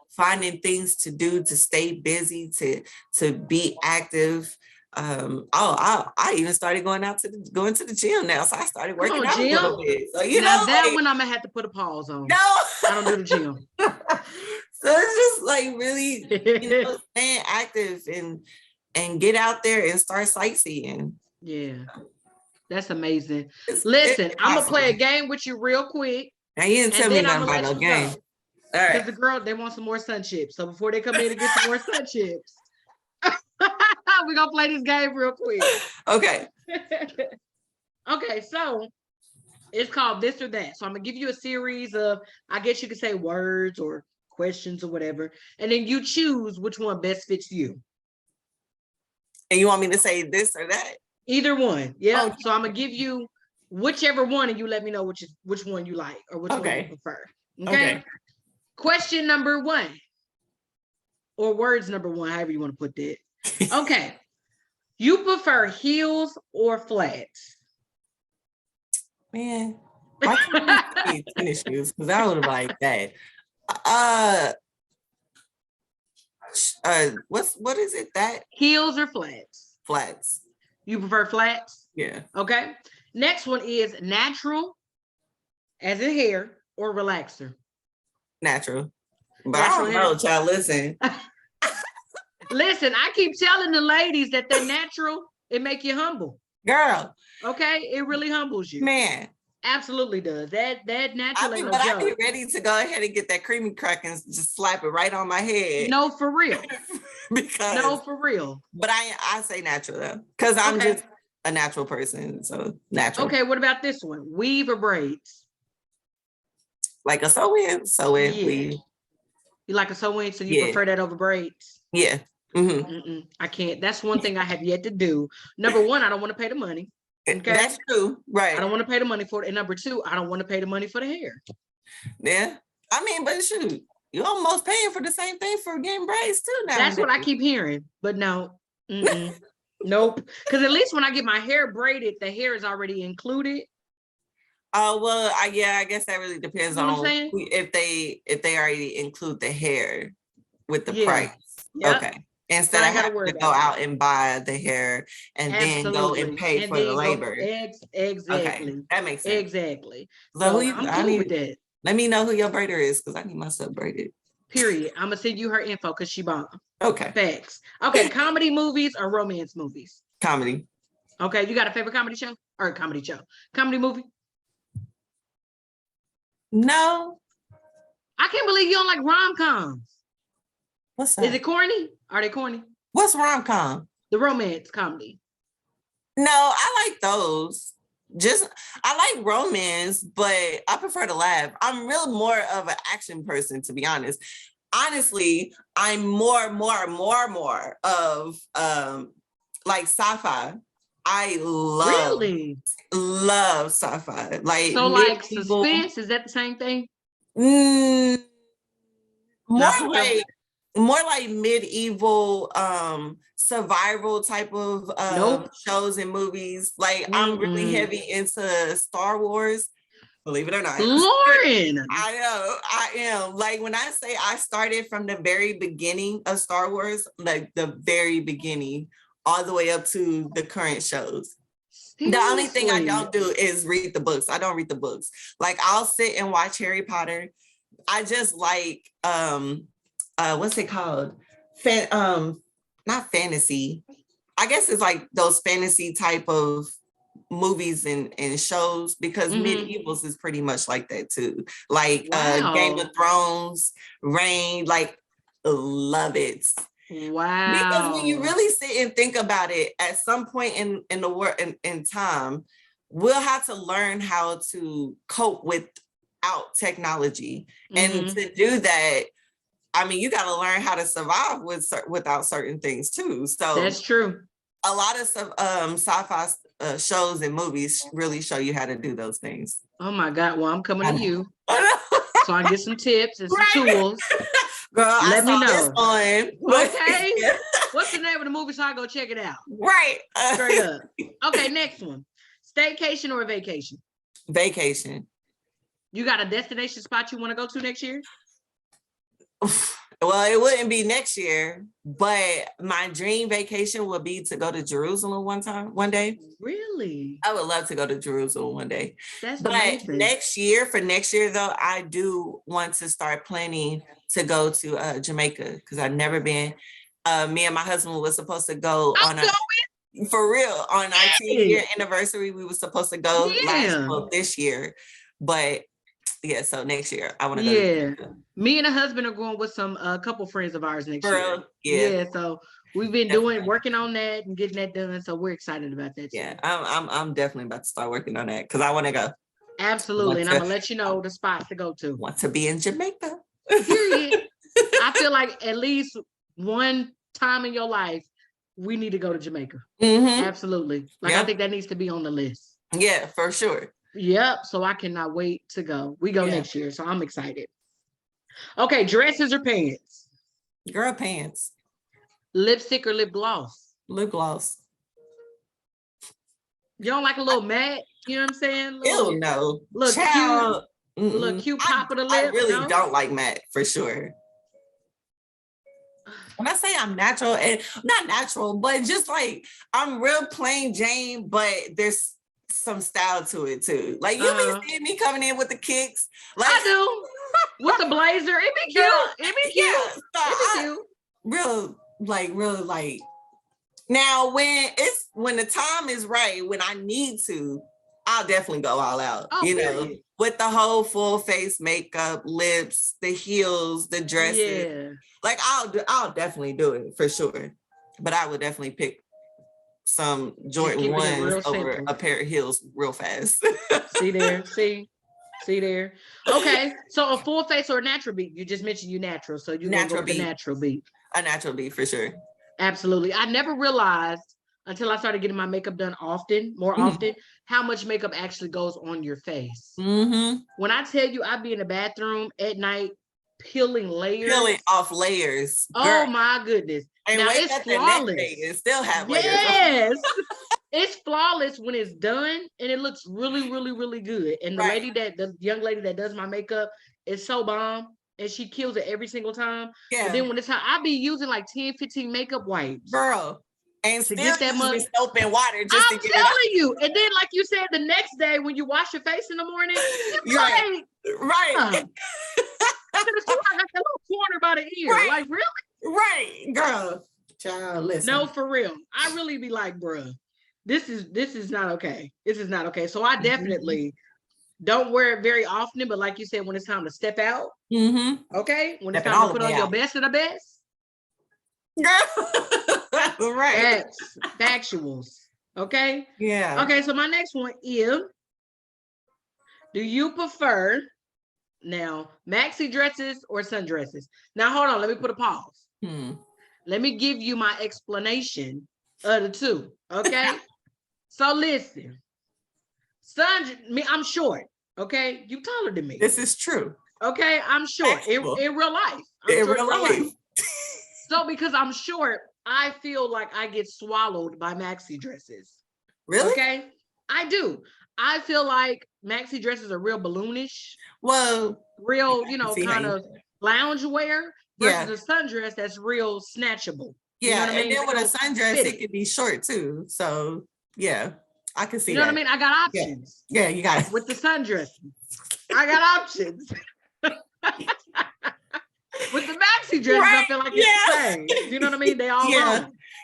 Finding things to do, to stay busy, to be active. I even started going to the gym now. So I started working out a little bit. So you know that one I'm gonna have to put a pause on. No, I don't do the gym. So it's just like really, you know, staying active and get out there and start sightseeing. Yeah, that's amazing. Listen, I'm gonna play a game with you real quick. Now you didn't tell me nothing about no game. All right. Because the girl, they want some more sun chips. So before they come in to get some more sun chips, we're gonna play this game real quick. Okay. Okay, so it's called This or That. So I'm gonna give you a series of, I guess you could say words or questions or whatever, and then you choose which one best fits you. And you want me to say this or that? Either one. Yeah. Okay. So I'm gonna give you whichever one, and you let me know which one you like or which one you prefer. Okay. Question number 1, or words number 1, however you want to put that. Okay. You prefer heels or flats? Man, why can't you tennis shoes? Because I would have liked that. What is it that? Heels or flats? Flats. You prefer flats? Yeah. Okay. Next one is natural, as in hair, or relaxer? Natural. But natural I don't know, child. Listen. Listen, I keep telling the ladies that they're natural, it make you humble. Girl. Okay, it really humbles you. Man. Absolutely does. That natural ain't no joke. I'd be ready to go ahead and get that creamy crack and just slap it right on my head. No, for real. No, for real. But I say natural though, because I'm just a natural person. So natural. Okay, what about this one? Weave or braids? Like a sew-in, weave. You like a sew-in, so you prefer that over braids? Yeah. Mm-hmm. I can't. That's one thing I have yet to do. Number 1, I don't want to pay the money. Okay, that's true. Right. I don't want to pay the money for it. And number 2, I don't want to pay the money for the hair. Yeah. I mean, but shoot. you almost paying for the same thing for getting braids too now. That's what I keep hearing, but no. Nope. Because at least when I get my hair braided, the hair is already included. Oh well, I guess that really depends You know what I'm on saying? if they already include the hair with the Yeah. price. Yep. Okay. Instead So I of ain't gotta having worry to about go it. out and buy the hair and then go and Absolutely. pay And for the then go labor. exactly. Okay, that makes sense. Exactly. So So I'm cool with that. let me know who your braider is because I need myself braided. Period. I'm gonna send you her info because she bomb. Okay. Facts. Okay, comedy movies or romance movies? Comedy. Okay, you got a favorite comedy show? Or comedy show? Comedy movie? No. I can't believe you don't like rom-coms. What's that? Is it corny? Are they corny? What's rom-com? The romance comedy. No, I like those. I like romance, but I prefer to laugh. I'm really more of an action person, to be honest. Honestly, I'm more of like sci-fi. I love sci-fi. Like so like medieval, suspense, is that the same thing? mm, Not for real. more like medieval survival type of Nope. shows and movies. Like I'm really heavy into Star Wars, believe it or not. Lauren. I am. Like when I say I started from the very beginning of Star Wars, like the very beginning, all the way up to the current shows. Seriously? The only thing I don't do is read the books. I don't read the books. Like I'll sit and watch Harry Potter. I just like what's it called? Not fantasy. I guess it's like those fantasy type of movies and shows because medievals is pretty much like that too. Like Game of Thrones, Reign, like love it. Wow. Because when you really sit and think about it, at some point in the world in time, we'll have to learn how to cope without technology. And to do that, I mean, you got to learn how to survive without certain things too. So that's true. A lot of sci-fi shows and movies really show you how to do those things. Oh my God. Well, I'm coming to you. So I get some tips and some tools. Girl, let me know. This one. Okay. What's the name of the movie so I go check it out? Right. Straight up. Okay, next one. Staycation or vacation? Vacation. You got a destination spot you want to go to next year? Well, it wouldn't be next year, but my dream vacation would be to go to Jerusalem one day. Really? I would love to go to Jerusalem one day. That's amazing. Next year though, I do want to start planning to go to Jamaica because I've never been. Me and my husband was supposed to go on our 10-year anniversary. We were supposed to go this year, but yeah, so next year I want to go. Yeah, me and the husband are going with some couple friends of ours next year. Yeah, so we've been working on that and getting that done. So we're excited about that. Yeah, I'm definitely about to start working on that because I want to go. Absolutely, and I'm gonna let you know the spots to go to. Want to be in Jamaica? Period. I feel like at least one time in your life we need to go to Jamaica. Absolutely, I think that needs to be on the list. Yeah, for sure. Yep. So I cannot wait to go. We go next year, so I'm excited. Okay, dresses or pants? Girl, pants. Lipstick or lip gloss? Lip gloss. You don't like a little matte? You know what I'm saying? Ew, no. Look cute. Look cute pop of the lip. I really don't like matte for sure. When I say I'm natural, and not natural, but just like I'm real plain Jane, but there's some style to it too. Like you be seeing me coming in with the kicks. Like I do. With the blazer. It be cute. It be cute. Yeah, so it be cute. Real like now when the time is right, when I need to, I'll definitely go all out. Know, with the whole full face makeup, lips, the heels, the dresses. Yeah. Like I'll definitely do it for sure. But I would definitely pick some Jordan 1s over a pair of heels real fast. See there? See there? Okay, so a full face or a natural beat? You just mentioned you natural, so you go with the natural beat. A natural beat for sure. Absolutely. I never realized until I started getting my makeup done more often, how much makeup actually goes on your face. When I tell you I be in the bathroom at night peeling layers. Peeling off layers. Oh my goodness. And now wake it's up the next day flawless. and still have layers. Yes. It's flawless when it's done and it looks really, really, really good. And the young lady that does my makeup is so bomb and she kills it every single time. Yeah. But then when it's time, I be using like 10, 15 makeup wipes. Girl. And to still get that using soap and water just I'm to get telling it you. And then, like you said, the next day when you wash your face in the morning, it's right. Right. I could have sworn I got that little corner by the ear. Right. Like, really? Right, girl. Child, listen. No, for real. I really be like, bruh, this is not okay. This is not okay. So I definitely don't wear it very often, but like you said, when it's time to step out, okay, when it's time to put on your best of the best, girl, right? Factuals, okay, yeah. Okay, so my next one is: do you prefer now maxi dresses or sundresses? Now, hold on. Let me put a pause. Let me give you my explanation of the two. Okay. So listen, I'm short. Okay. You taller than me. This is true. Okay. I'm short in real life. In real life. So because I'm short, I feel like I get swallowed by maxi dresses. Really? Okay. I do. I feel like maxi dresses are real balloonish. Well, real, kind of lounge wear versus a sundress that's real snatchable. Yeah, and then with a sundress, it could be short too. So yeah, I can see that. You know what I mean? I got options. Yeah, you got it. With the sundress, I got options. With the maxi dresses, I feel like it's the same. You know what I mean? They all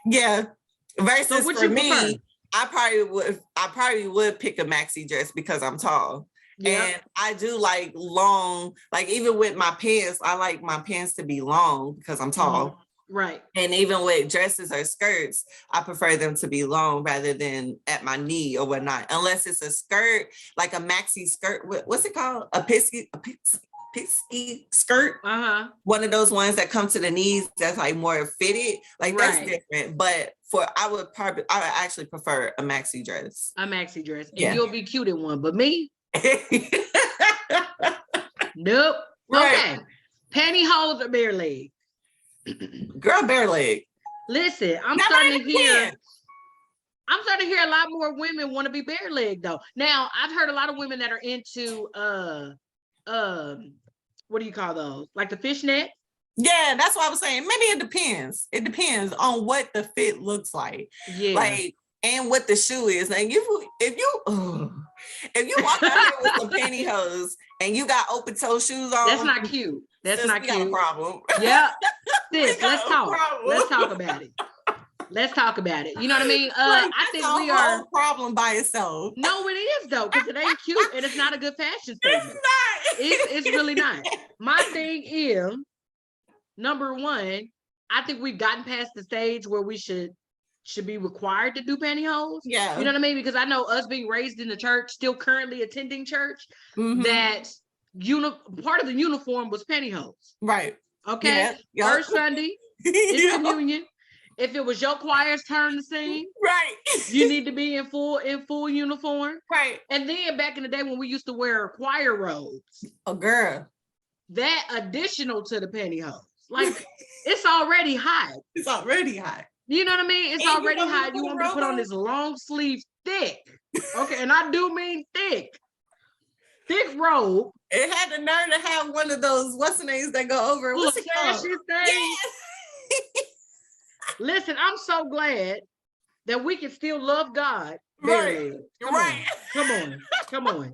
yeah. Versus so for me, I probably would pick a maxi dress because I'm tall. Yeah. And I do like long, like even with my pants, I like my pants to be long because I'm tall. Right. And even with dresses or skirts, I prefer them to be long rather than at my knee or whatnot. Unless it's a skirt, like a maxi skirt. What's it called? A pixie skirt. One of those ones that come to the knees that's like more fitted. Like that's different. But I would actually prefer a maxi dress. A maxi dress. And you'll be cute in one. But me? Nope. Right. Okay. Pantyhose or bare leg? Girl, bare leg. Listen, I'm starting to hear a lot more women want to be bare leg though. Now, I've heard a lot of women that are into what do you call those? Like the fishnet? Yeah, that's what I was saying. Maybe it depends. It depends on what the fit looks like. Yeah. Like, and what the shoe is. Like if you walk out here with some pantyhose and you got open toe shoes on, that's not cute. That's not cute. Got a problem. Yeah. Sis, let's talk. Let's talk about it. Let's talk about it. You know what I mean? I think we are a problem by itself. No, it is though, because it ain't cute and it's not a good fashion statement. It's not. It's really not. My thing is, number one, I think we've gotten past the stage where we should be required to do pantyhose. Yeah. You know what I mean? Because I know us being raised in the church, still currently attending church, that part of the uniform was pantyhose. Right. Okay. Yeah. First Sunday in communion. If it was your choir's turn to sing, right, you need to be in full uniform. Right. And then back in the day when we used to wear choir robes. Oh girl. That additional to the pantyhose. Like it's already hot. It's already hot. You know what I mean? It's already hot. You want me to put on this long sleeve thick. Okay, and I do mean thick robe. It had the nerve to have one of those what's the names that go over. What's it called? Yes. Listen, I'm so glad that we can still love God. Right. Come on.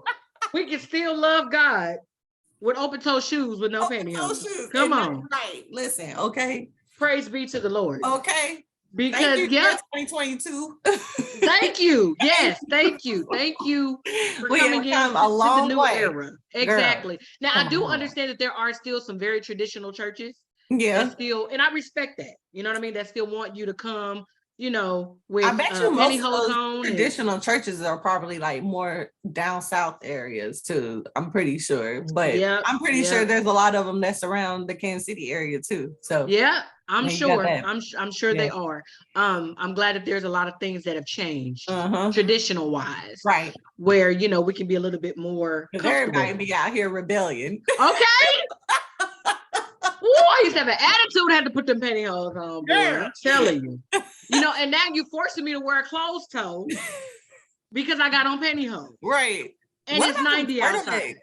We can still love God with open toe shoes with no pantyhose. Come on. Right. Listen, okay. Praise be to the Lord. Okay. Because 2022. Thank you. Yes, thank you. Thank you for coming in a long the new way. era. Exactly. Girl, now I do understand that there are still some very traditional churches. Yeah. And I respect that. You know what I mean? That still want you to come, with I bet you most of those on traditional churches are probably like more down south areas too. I'm pretty sure. But I'm pretty sure there's a lot of them that's around the Kansas City area too. So yeah, I'm sure. I'm sure they are. I'm glad that there's a lot of things that have changed traditional wise. Right. Where, we can be a little bit more comfortable. Everybody be out here rebellion. Okay. I used to have an attitude, had to put them pantyhose on, boy. Girl. I'm telling you. And now you forcing me to wear a closed toe because I got on pantyhose. Right. And what it's about 90 outside.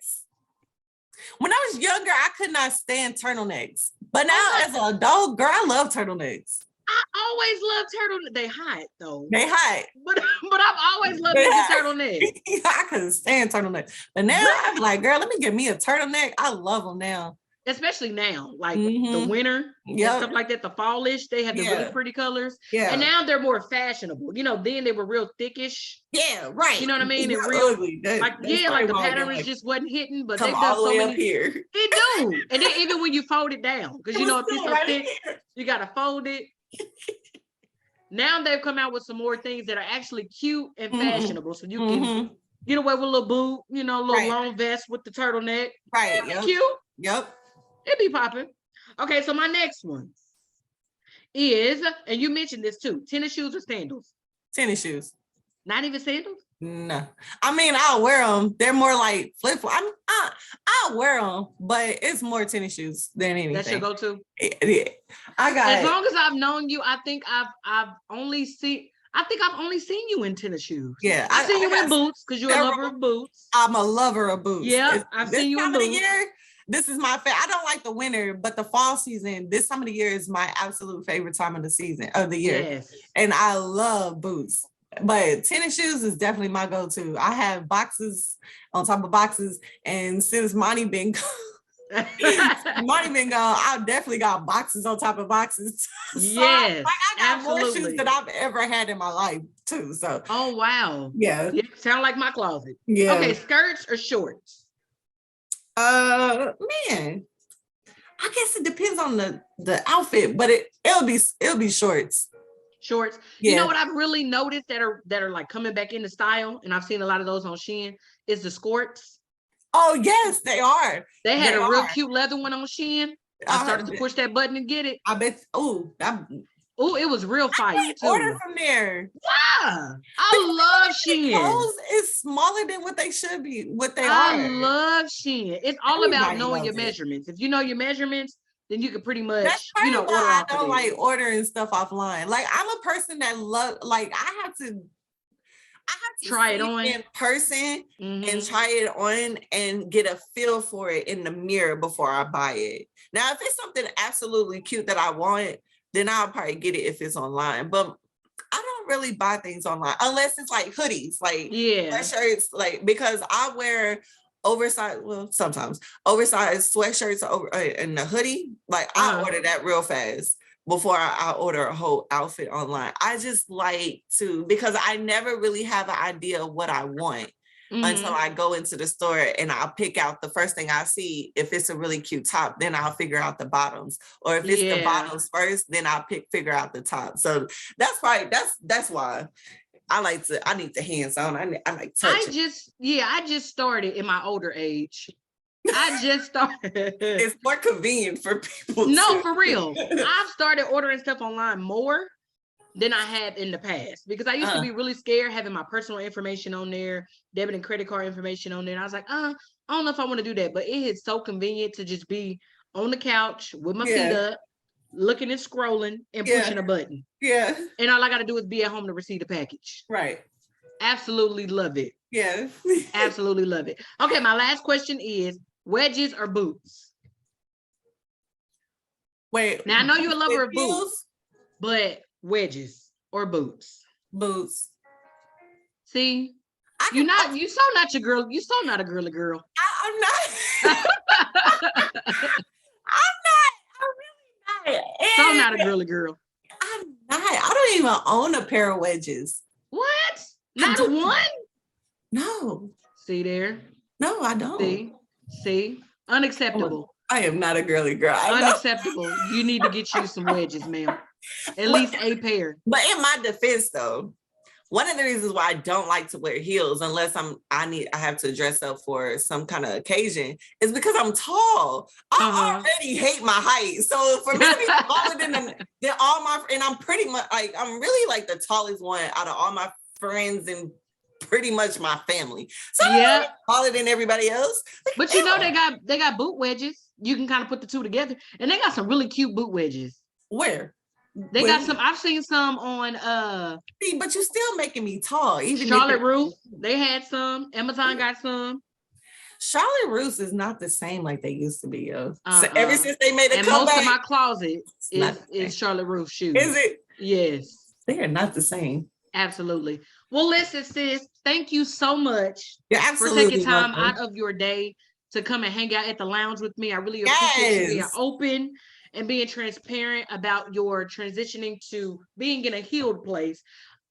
When I was younger, I could not stand turtlenecks. But now as an adult, girl, I love turtlenecks. I always loved turtlenecks. They hot though. They hot. But I've always loved the turtleneck. I couldn't stand turtlenecks. But now I'm like, girl, let me get me a turtleneck. I love them now. Especially now, like the winter and stuff like that, the fallish, they had the really pretty colors. Yeah. And now they're more fashionable. Then they were real thickish. Yeah, right. You know what I mean? And real ugly. Like the pattern just wasn't hitting, but they've done so many. Up here. They do. And then even when you fold it down, because if it's so thick, you gotta fold it. Now they've come out with some more things that are actually cute and fashionable. So you can wear with a little boot, little long vest with the turtleneck. Right. Cute. Yep. It'd be popping. Okay, so my next one is, and you mentioned this too, tennis shoes or sandals? Tennis shoes. Not even sandals? No. I mean, I'll wear them. They're more like flip-flop. I'll wear them, but it's more tennis shoes than anything. That's your go-to? Yeah. As long as I've known you, I think I've only seen you in tennis shoes. Yeah. I've seen you in boots because you're a lover of boots. I'm a lover of boots. Yeah, I've seen you in boots. This is my favorite. I don't like the winter, but the fall season, this time of the year is my absolute favorite time of the year. Yes. And I love boots. But tennis shoes is definitely my go-to. I have boxes on top of boxes. And since Monty been gone, I've definitely got boxes on top of boxes. So yes. I got more shoes than I've ever had in my life too. So oh wow. Yeah. Sound like my closet. Yeah. Okay, skirts or shorts? Man, I guess it depends on the outfit, but it'll be shorts. Shorts. Yeah. You know what I've really noticed that are like coming back into style, and I've seen a lot of those on Shein, is the skirts. Oh yes, they are. They had a real cute leather one on Shein. I started to push that button and get it. I bet. Oh, it was real fire too. Order from there. Yeah, I love Shein. Clothes is smaller than what they should be. What they are. I love Shein. It's all about knowing your measurements. If you know your measurements, then you can pretty much, order I don't like ordering stuff offline. Like I'm a person that I have to try it on in person and try it on and get a feel for it in the mirror before I buy it. Now, if it's something absolutely cute that I want, then I'll probably get it if it's online. But I don't really buy things online unless it's like hoodies, like sweatshirts, like because I wear sometimes oversized sweatshirts over and the hoodie. Like I order that real fast before I order a whole outfit online. I just like to, because I never really have an idea of what I want until I go into the store and I'll pick out the first thing I see. If it's a really cute top, then I'll figure out the bottoms. Or if it's the bottoms first, then I'll figure out the top. So that's why I need the hands on. I like touch. I just started in my older age. I just started. It's more convenient for people. No, for real. I've started ordering stuff online more than I had in the past because I used to be really scared having my personal information on there, debit and credit card information on there. And I was like, I don't know if I want to do that. But it is so convenient to just be on the couch with my feet up, looking and scrolling and pushing a button. Yeah. And all I got to do is be at home to receive the package. Right. Absolutely love it. Yeah. Absolutely love it. Okay, my last question is wedges or boots? Wait. Now I know you're a lover of boots, but wedges or boots? Boots. See? You not your girl. You so not a girly girl. I'm not. I'm really not. So not a girly girl. I'm not. I don't even own a pair of wedges. What? Not one? No. See there? No, I don't. See? Unacceptable. I am not a girly girl. Unacceptable. You need to get you some wedges, ma'am. At least a pair. But in my defense, though, one of the reasons why I don't like to wear heels unless I have to dress up for some kind of occasion is because I'm tall. I already hate my height. So for me to be taller than all my, and I'm pretty much like, I'm really like the tallest one out of all my friends and pretty much my family. So Yeah. I'm smaller than everybody else. But you know, they got boot wedges. You can kind of put the two together. And they got some really cute boot wedges. Where? They got some, I've seen some on See, but you still making me tall. Even Charlotte Russe. They had some. Amazon got some. Charlotte Russe is not the same like they used to be, yo. So ever since they made a and comeback, most of my closet is Charlotte Russe shoes. Is it? Yes. They are not the same. Absolutely. Well, listen, sis, thank you so much for taking time out of your day to come and hang out at the lounge with me. I really appreciate you being open and being transparent about your transitioning to being in a healed place.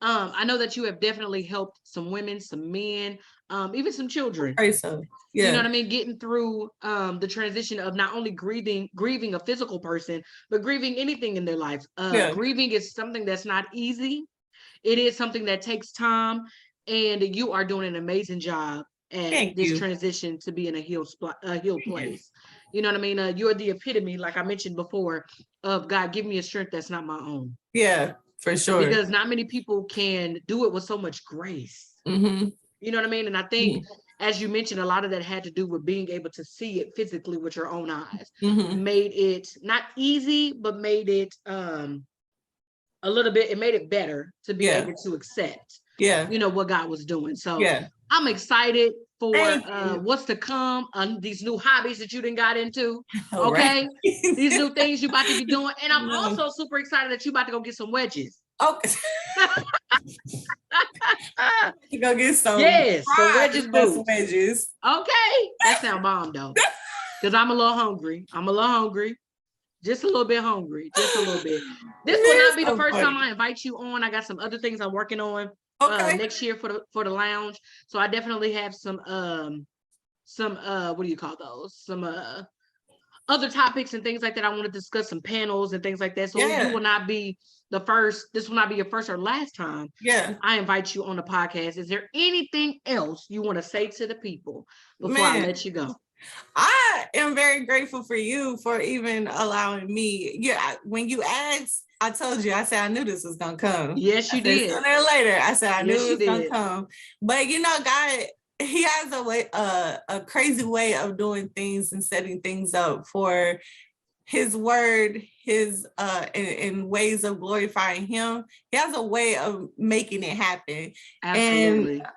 I know that you have definitely helped some women, some men, even some children. So, yeah. You know what I mean? Getting through the transition of not only grieving a physical person, but grieving anything in their life. Grieving is something that's not easy. It is something that takes time, and you are doing an amazing job at this transition to be in a healed place. You know what I mean? You're the epitome, like I mentioned before, of God, give me a strength that's not my own. Yeah, for sure. Because not many people can do it with so much grace. Mm-hmm. You know what I mean? And I think, as you mentioned, a lot of that had to do with being able to see it physically with your own eyes. Made it not easy, but made it a little bit, it made it better to be able to accept, you know, what God was doing. So I'm excited for what's to come on these new hobbies that you done got into. Okay. These new things you about to be doing. And I'm also super excited that you about to go get some wedges. Okay. You go get some. Yes, some wedges boots. Wedges. Okay. That sound bomb though. Because I'm a little hungry. Just a little bit hungry. Just a little bit. This will not be the first time I invite you on. I got some other things I'm working on next year for the lounge. So I definitely have some what do you call those? Some other topics and things like that. I want to discuss some panels and things like that. So you will not be the first. This will not be your first or last time. I invite you on the podcast. Is there anything else you want to say to the people before I let you go? I am very grateful for you for even allowing me. Yeah, when you asked, I told you, I said, I knew this was going to come. Yes, you did. Sooner or later, I said, I knew it was going to come. But, you know, God, he has a crazy way of doing things and setting things up for his word, his in ways of glorifying him. He has a way of making it happen. Absolutely. And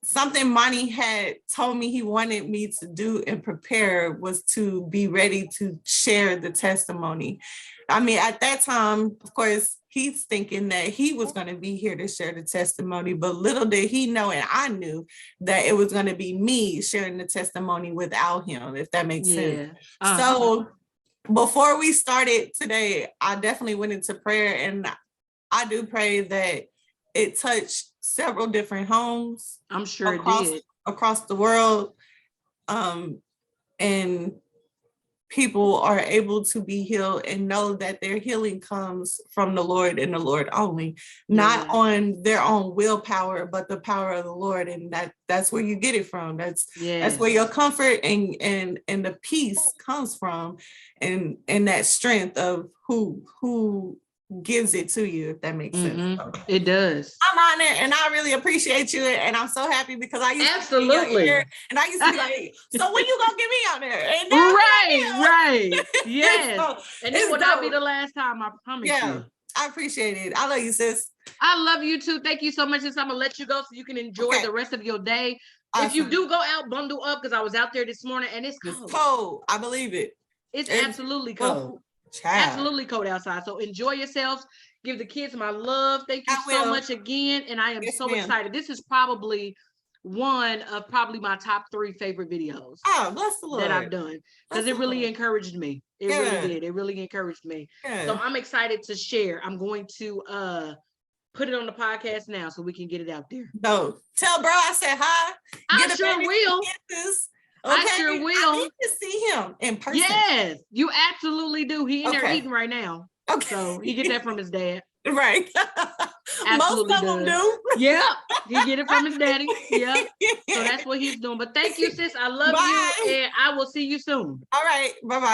something Monty had told me he wanted me to do and prepare was to be ready to share the testimony. I mean, at that time, of course, he's thinking that he was going to be here to share the testimony, but little did he know, and I knew that it was going to be me sharing the testimony without him, if that makes sense. So before we started today, I definitely went into prayer, and I do pray that it touched several different homes. I'm sure it did. Across the world. And people are able to be healed and know that their healing comes from the Lord and the Lord only, not on their own willpower, but the power of the Lord. And that's where you get it from. That's where your comfort and the peace comes from, and that strength of who gives it to you, if that makes sense. So, it does. I'm honored, and I really appreciate you, and I'm so happy because I used to be here, and I used to be like, so when you gonna get me out there? And right. Yes. So, and it will not be the last time, I promise you. I appreciate it. I love you, sis. I love you too. Thank you so much. I'm gonna let you go so you can enjoy the rest of your day. Awesome. If you do go out, bundle up, because I was out there this morning and it's cold. It's cold. I believe it. It's absolutely cold. Absolutely cold outside. So enjoy yourselves. Give the kids my love. Thank you so much again. And I am so excited. This is probably one of my top 3 favorite videos. Oh, bless the Lord. That I've done. Because it really encouraged me. It really did. It really encouraged me. So I'm excited to share. I'm going to put it on the podcast now so we can get it out there. No, tell bro I said hi. I sure will. Okay. I sure will. I need to see him in person. Yes, you absolutely do. He in there eating right now. Okay. So he get that from his dad. Right. Absolutely. Most of them do. Yeah. He get it from his daddy. Yeah. So that's what he's doing. But thank you, sis. I love you. And I will see you soon. All right. Bye-bye.